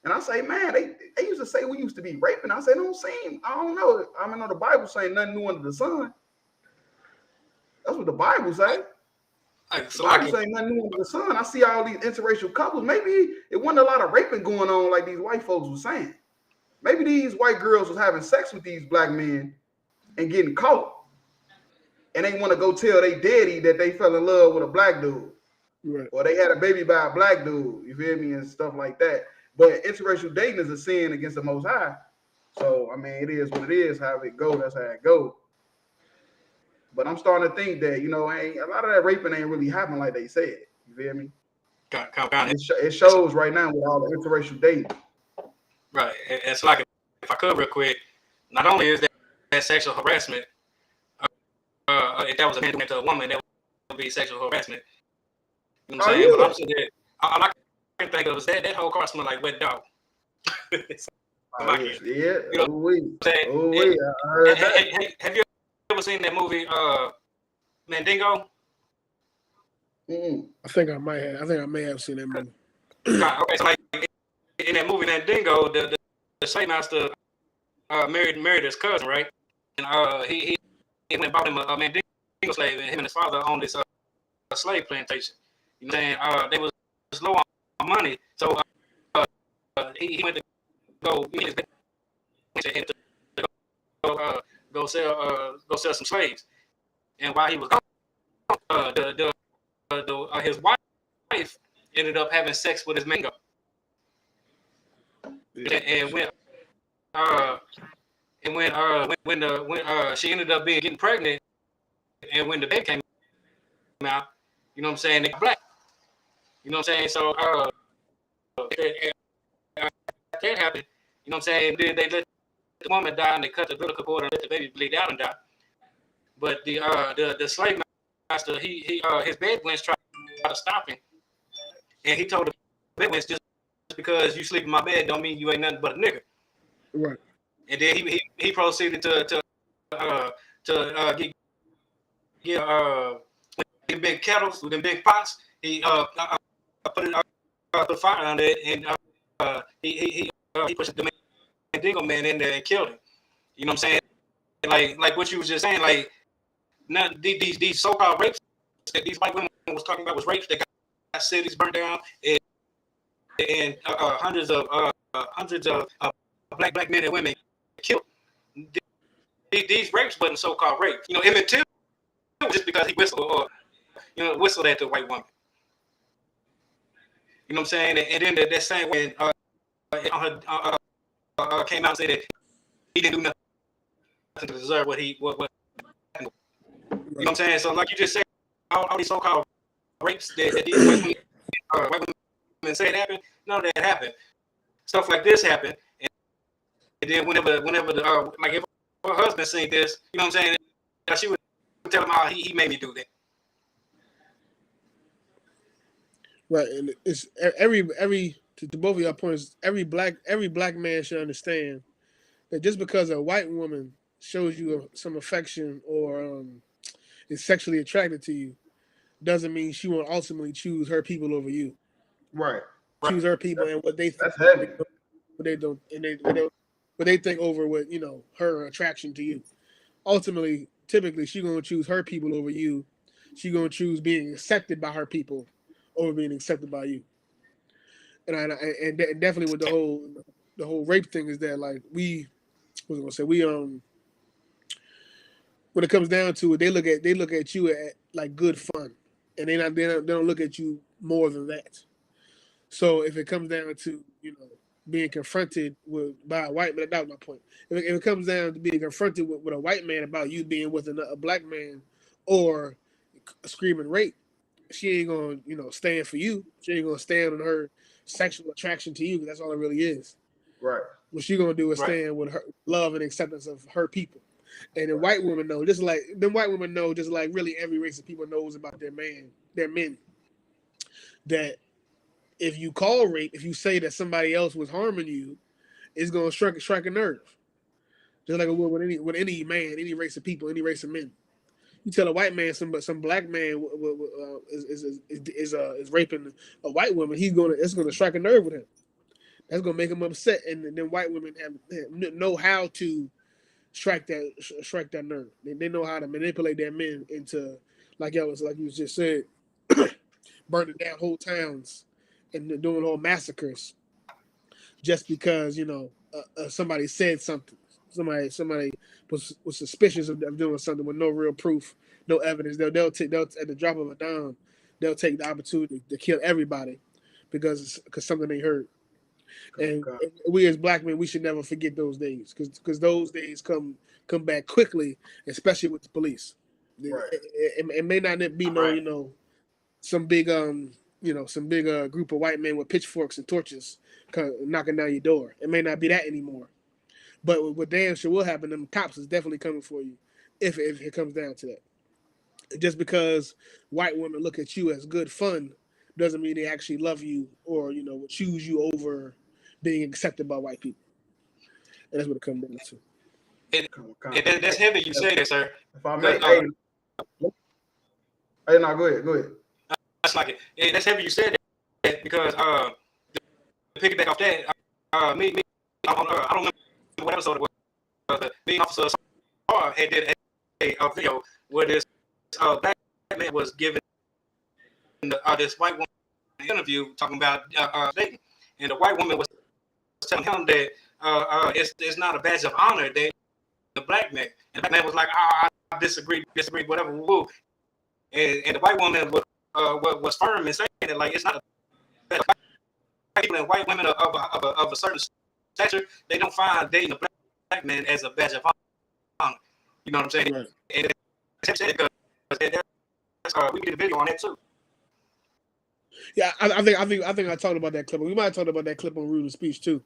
And I say, man, they used to say we used to be raping. I say, don't seem, I don't know. I mean, the Bible saying nothing new under the sun. That's what the Bible say. The Bible ain't nothing new under the sun. I see all these interracial couples. Maybe it wasn't a lot of raping going on like these white folks were saying. Maybe these white girls was having sex with these black men and getting caught. And they want to go tell their daddy that they fell in love with a black dude. Right. Or they had a baby by a black dude. You feel me? And stuff like that. But interracial dating is a sin against the Most High. So, I mean, it is what it is. How it go, that's how it go. But I'm starting to think that, you know, a lot of that raping ain't really happening like they said. You feel me? It shows right now with all the interracial dating. Right. It's like, if I could real quick, not only is that sexual harassment, if that was a man doing it to a woman, that would be sexual harassment. You know what I'm saying? Yeah. But I'm saying that all I can think of is that whole car smelled like wet dog. Yeah. You know what I'm saying? I heard that. Have you ever seen that movie, Mandingo? I think I may have seen that movie. Okay, so like in that movie Mandingo, the slave master married his cousin, right? And he went and bought him a Mandingo slave, and him and his father owned this slave plantation. You know what I'm saying? They was low on money, so he went to go go sell some slaves. And while he was gone, his wife ended up having sex with his mango. And when she ended up getting pregnant, and when the baby came out, you know what I'm saying, they got black. You know what I'm saying? So that happened. You know what I'm saying? They let the woman die, and they cut the umbilical cord and let the baby bleed out and die. But the slave master, his bedouins tried to stop him, and he told the bedouins, just because you sleep in my bed don't mean you ain't nothing but a nigga. Right. And then he proceeded to get them big kettles with them big pots. He put fire on it, and he pushed the Mandingo man in there and killed him. You know what I'm saying? Like what you was just saying, like none these so-called rapes that these white women was talking about was rapes that got cities burned down, and hundreds of black men and women killed. These rapes wasn't so-called rape. You know, Emmett Till was just because he whistled at the white woman. You know what I'm saying? And then that same way came out and said that he didn't do nothing to deserve what. You know what I'm saying? So like you just said, all these so-called rapes that these white women say it happened, none of that happened. Stuff like this happened, and then whenever the like if her husband seen this, you know what I'm saying, she would tell him how he made me do that. Right, and it's every to both of your points. Every black man should understand that just because a white woman shows you some affection or is sexually attracted to you, doesn't mean she will ultimately choose her people over you. Right. Choose her people and what they think. That's heavy. What they don't, and what they think over what, you know, her attraction to you. Ultimately, typically, she's gonna choose her people over you. She's gonna choose being accepted by her people over being accepted by you. And definitely with the whole rape thing is that, like, when it comes down to it, they look at you at like good fun, and they don't look at you more than that. So if it comes down to, you know, being confronted by a white man, that was my point. If it comes down to being confronted with a white man about you being with a black man or screaming rape, she ain't gonna, you know, stand for you. She ain't gonna stand on her sexual attraction to you, because that's all it really is. Right. What she gonna do is stand with her love and acceptance of her people. And the white women know, just like really every race of people knows about their men, that if you call rape, if you say that somebody else was harming you, it's gonna strike a nerve. Just like it would with any man, any race of people, any race of men. You tell a white man some black man is raping a white woman, it's gonna strike a nerve with him. That's gonna make him upset, and then white women know how to strike that nerve. They know how to manipulate their men into, like you just said, burning down whole towns and doing whole massacres just because somebody said something. Somebody was suspicious of doing something with no real proof, no evidence. They'll at the drop of a dime, they'll take the opportunity to kill everybody because something they heard. And we as black men, we should never forget those days because those days come back quickly, especially with the police. Right. It may not be some big group of white men with pitchforks and torches knocking down your door. It may not be that anymore. But what damn sure will happen, them cops is definitely coming for you if it comes down to that. Just because white women look at you as good fun doesn't mean they actually love you or will choose you over being accepted by white people. And that's what it comes down to. That's heavy you say that, sir. If I may, hey, no, go ahead. That's like it. That's heavy you said that because to piggyback off that, I don't remember what episode it was. But me and Officer had did a video where this black man was giving this white woman an interview talking about dating, and the white woman was telling him that it's not a badge of honor that the black man. And the black man was like, I disagree, whatever, woo. And the white woman was firm in saying that like it's not a badge of honor. People and white women of a certain stature, they don't find dating a black man as a badge of honor. You know what I'm saying? Right. And because we did a video on that too. Yeah, I think I talked about that clip. We might have talked about that clip on Rude of Speech too.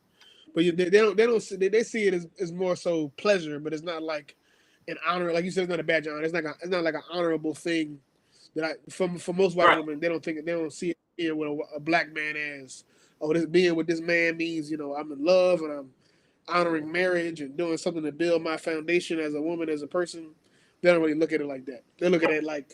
But they see it as more so pleasure, but it's not like an honor. Like you said, it's not a badge of honor. It's not like an honorable thing that for most white women, they don't see it here with a black man as, oh, this being with this man means I'm in love and I'm honoring marriage and doing something to build my foundation as a woman, as a person. They don't really look at it like that. They look at it like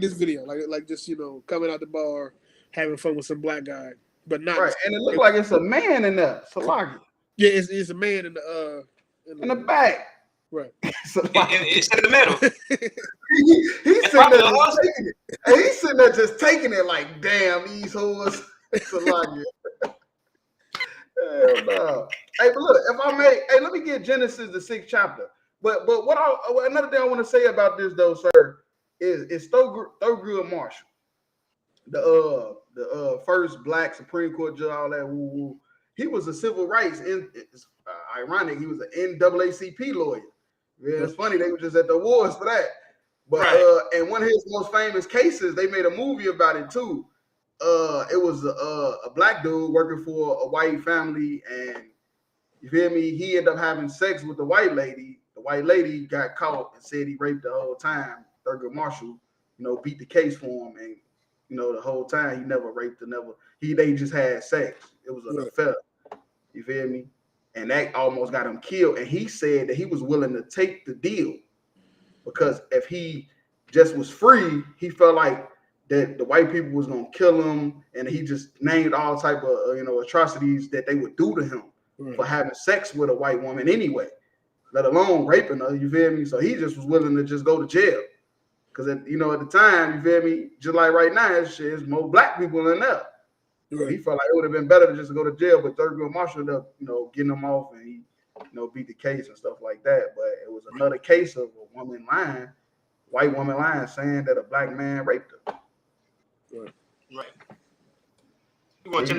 this video, like just coming out the bar, having fun with some black guy, but not right. And it looks like it's a man in there, Salagi. Yeah, it's a man in the back. Right. It's in the middle. He's sitting there just taking it. And he's sitting there just taking it like, damn, these hoes. Salagi. Hell no. Hey, but look, if I may, let me get Genesis the 6th chapter. But another thing I want to say about this though, sir, is Thurgood Marshall, the first black Supreme Court judge, all that woo woo. He was a civil rights. It's ironic. He was an NAACP lawyer. Yeah, it's funny they were just at the awards for that. But and one of his most famous cases, they made a movie about it too. It was a black dude working for a white family, and you feel me? He ended up having sex with the white lady. The white lady got caught and said he raped the whole time. Thurgood Marshall, beat the case for him, and the whole time he never raped her, they just had sex. It was an affair. You feel me? And that almost got him killed. And he said that he was willing to take the deal because if he just was free, he felt like that the white people was gonna kill him, and he just named all type of atrocities that they would do to him for having sex with a white woman anyway, let alone raping her. You feel me? So he just was willing to just go to jail because at the time, you feel me, just like right now, there's more black people in there. So he felt like it would have been better to just go to jail, but Thurgood Marshall ended up getting him off, and he beat the case and stuff like that. But it was another case of a woman lying, white woman lying, saying that a black man raped her. Right. You go ahead.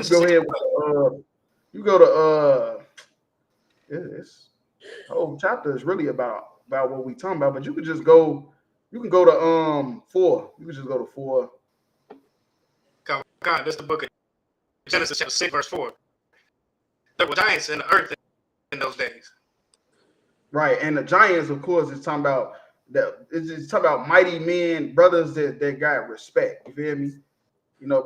You go to this whole chapter is really about what we talking about. But you could just go. You can go to 4. You could just go to 4. God, that's the book of Genesis chapter 6 verse 4. There were giants in the earth in those days. Right, and the giants, of course, is talking about that. It's talking about mighty men, brothers that got respect. You feel me?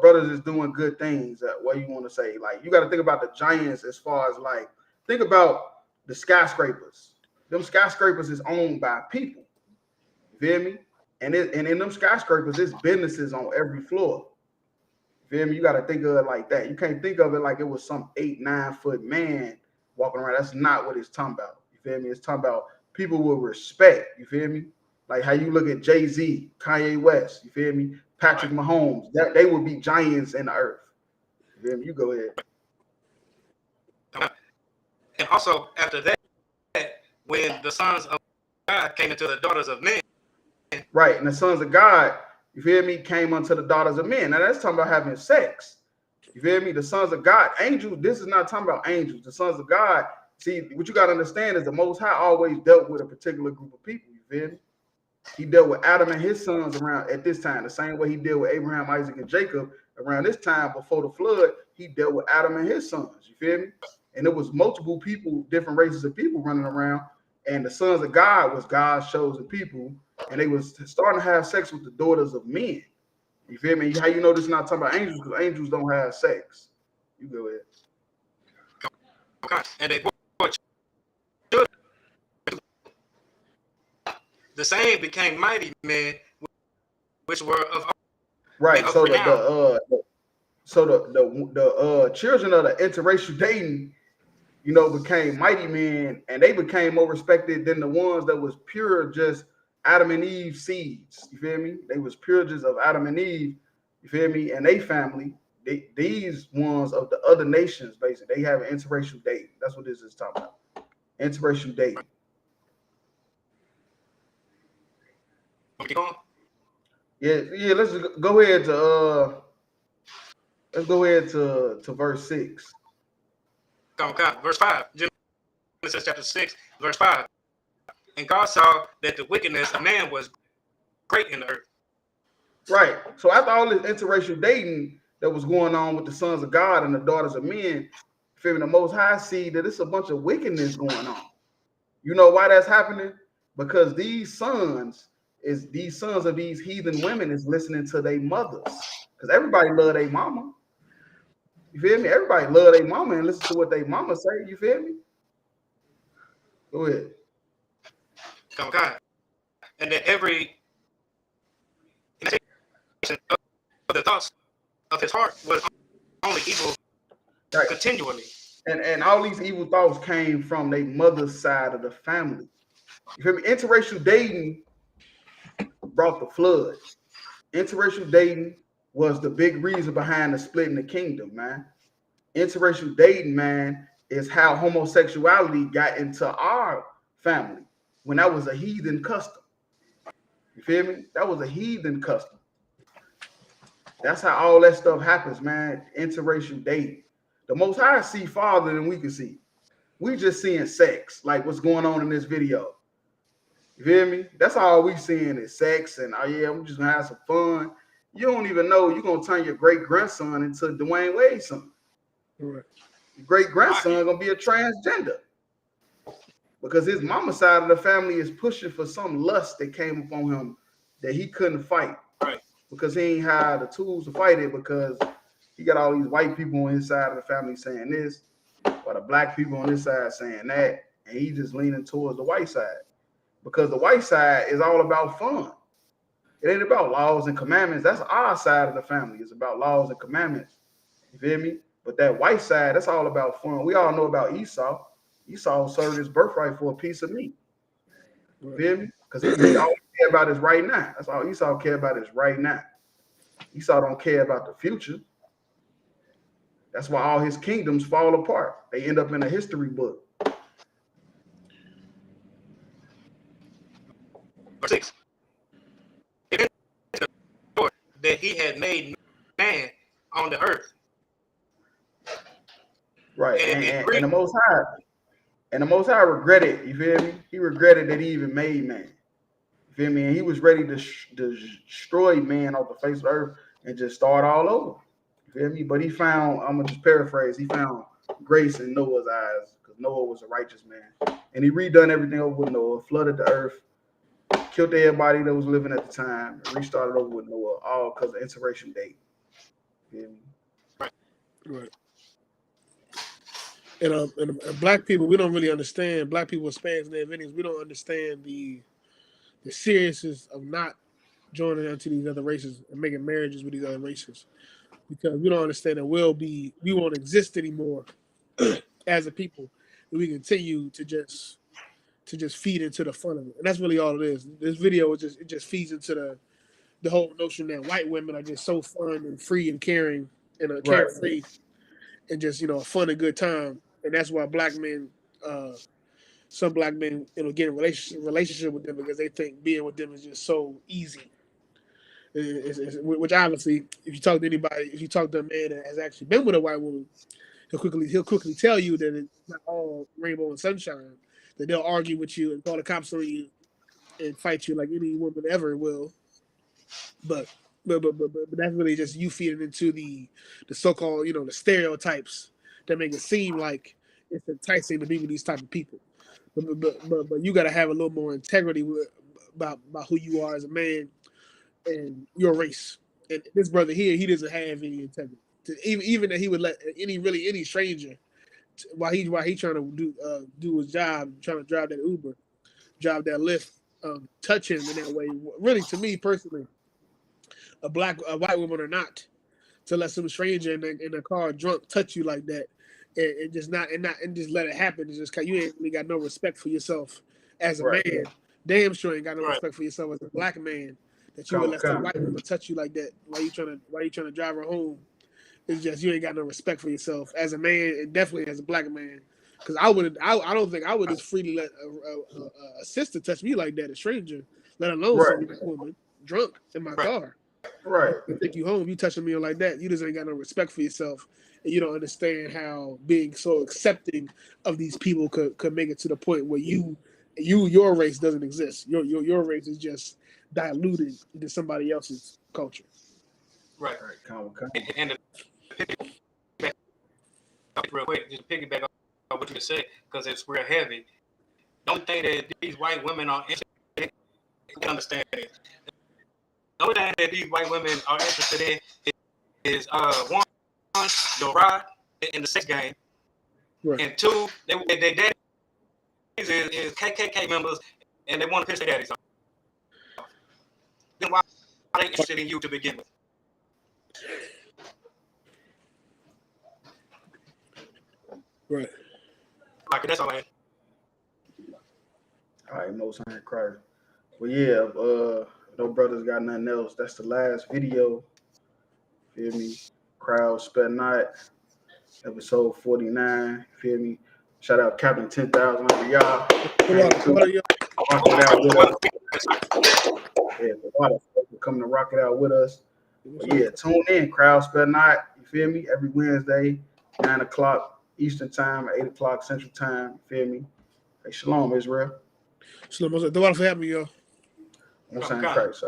Brothers is doing good things. What you want to say? Like, you got to think about the giants as far as like, think about the skyscrapers. Them skyscrapers is owned by people. You feel me? And in them skyscrapers, there's businesses on every floor. You feel me? You got to think of it like that. You can't think of it like it was some 8-9 foot man walking around. That's not what it's talking about. You feel me? It's talking about people with respect. You feel me? Like how you look at Jay-Z, Kanye West, you feel me? Patrick Mahomes, that they would be giants in the earth. You feel me? You go ahead. And also after that, when the sons of God came into the daughters of men. Right, and the sons of God, you feel me, came unto the daughters of men. Now that's talking about having sex. You feel me? The sons of God, angels, this is not talking about angels. The sons of God, see, what you got to understand is the Most High always dealt with a particular group of people. You feel me? He dealt with Adam and his sons around at this time, the same way he dealt with Abraham, Isaac, and Jacob around this time before the flood. He dealt with Adam and his sons. You feel me? And it was multiple people, different races of people running around. And the sons of God was God's chosen people. And they was starting to have sex with the daughters of men. You feel me? How you know this is not talking about angels? Because angels don't have sex. You go ahead. Okay. And they bore children. The same became mighty men, which were of right. So renown. the children of the interracial dating, you know, became mighty men, and they became more respected than the ones that was pure, just Adam and Eve seeds. You feel me? They was pure just of Adam and Eve. You feel me? And they family. These ones of the other nations, basically, they have an interracial dating. That's what this is talking about. Interracial dating. Yeah. Let's go ahead to verse 6. Verse 5. Genesis chapter 6, verse 5. And God saw that the wickedness of man was great in the earth. Right. So after all this interracial dating that was going on with the sons of God and the daughters of men, fearing the Most High, see that it's a bunch of wickedness going on. You know why that's happening? Because these sons of these heathen women is listening to their mothers. Because everybody love their mama. You feel me? Everybody love their mama and listen to what their mama say. You feel me? Go ahead. Okay. And that every of the thoughts of his heart was only evil continually. And all these evil thoughts came from their mother's side of the family. You feel me? Interracial dating brought the flood. Interracial dating was the big reason behind the split in the kingdom, man. Interracial dating, man, is how homosexuality got into our family when that was a heathen custom. You feel me? That was a heathen custom. That's how all that stuff happens, man. Interracial dating. The Most High see farther than we can see. We just seeing sex, like what's going on in this video. You feel me? That's all we seeing is sex and, oh yeah, we're just gonna have some fun. You don't even know you're gonna turn your great-grandson into Dwayne Wade's son. Right. Your great-grandson gonna be a transgender. Because his mama side of the family is pushing for some lust that came upon him that he couldn't fight. Right. Because he ain't had the tools to fight it, because he got all these white people on his side of the family saying this, or the black people on his side saying that, and he just leaning towards the white side. Because the white side is all about fun. It ain't about laws and commandments. That's our side of the family. It's about laws and commandments. You feel me? But that white side, that's all about fun. We all know about Esau. Esau served his birthright for a piece of meat. You feel me? Because he all he care about is right now. That's all Esau care about is right now. Esau don't care about the future. That's why all his kingdoms fall apart. They end up in a history book. Verse 6. That he had made man on the earth. Right. And the Most High regretted, you feel me? He regretted that he even made man. You feel me? And he was ready to destroy man off the face of the earth and just start all over. You feel me? But he found, I'm going to just paraphrase, he found grace in Noah's eyes because Noah was a righteous man. And he redone everything over with Noah, flooded the earth, killed everybody that was living at the time, and restarted over with Noah, all because of interracial dating. You feel me? Right. And black people, we don't really understand. Black people, Hispanics, and Indians, we don't understand the seriousness of not joining into these other races and making marriages with these other races, because we don't understand that we won't exist anymore as a people if we continue to just to just feed into the fun of it. And that's really all it is. This video is just feeds into the whole notion that white women are just so fun and free and caring and carefree and just, a fun and good time. And that's why black men, some black men, get in relationship with them because they think being with them is just so easy. Which obviously, if you talk to anybody, if you talk to a man that has actually been with a white woman, he'll quickly tell you that it's not all rainbow and sunshine. That they'll argue with you and call the cops on you and fight you like any woman ever will. But that's really just you feeding into the so-called, the stereotypes that make it seem like it's enticing to be with these type of people. But you got to have a little more integrity about who you are as a man and your race. And this brother here, he doesn't have any integrity. Even that he would let any stranger while he trying to do his job, trying to drive that Uber, drive that Lyft, touch him in that way. Really, to me personally, a white woman or not, to let some stranger in a car drunk touch you like that, and just let it happen. It's just cause you ain't really got no respect for yourself as a man. Damn sure ain't got no respect for yourself as a black man. That you would let some white woman touch you like that while you trying to drive her home. It's just you ain't got no respect for yourself as a man, and definitely as a black man. Because I don't think I would just freely let a sister touch me like that, a stranger, let alone some white woman drunk in my car. Right. I take you home, you touching me like that, you just ain't got no respect for yourself, and you don't understand how being so accepting of these people could make it to the point where your race doesn't exist. Your race is just diluted into somebody else's culture. Right. And real quick, just piggyback on what you said, because it's real heavy. The only thing that these white women are interested in, understand it. The only thing that these white women are interested in is one, the ride in the sex game, and two, their daddies is KKK members, and they want to piss their daddies off. Then why are they interested in you to begin with? Right. Okay, that's all I had. All right, Most High Christ. Well, yeah, no brothers got nothing else. That's the last video. Feel me? Crowd Spare Not, episode 49. Feel me? Shout out Captain 10,000 for y'all. The water coming to rock it out with us. But yeah, tune in, Crowd Spare Not. You feel me? Every Wednesday, 9 o'clock Eastern Time, 8 o'clock Central Time. You feel me? Hey, shalom, Israel. Shalom. The water for having me, yo. Most High Christ, sir.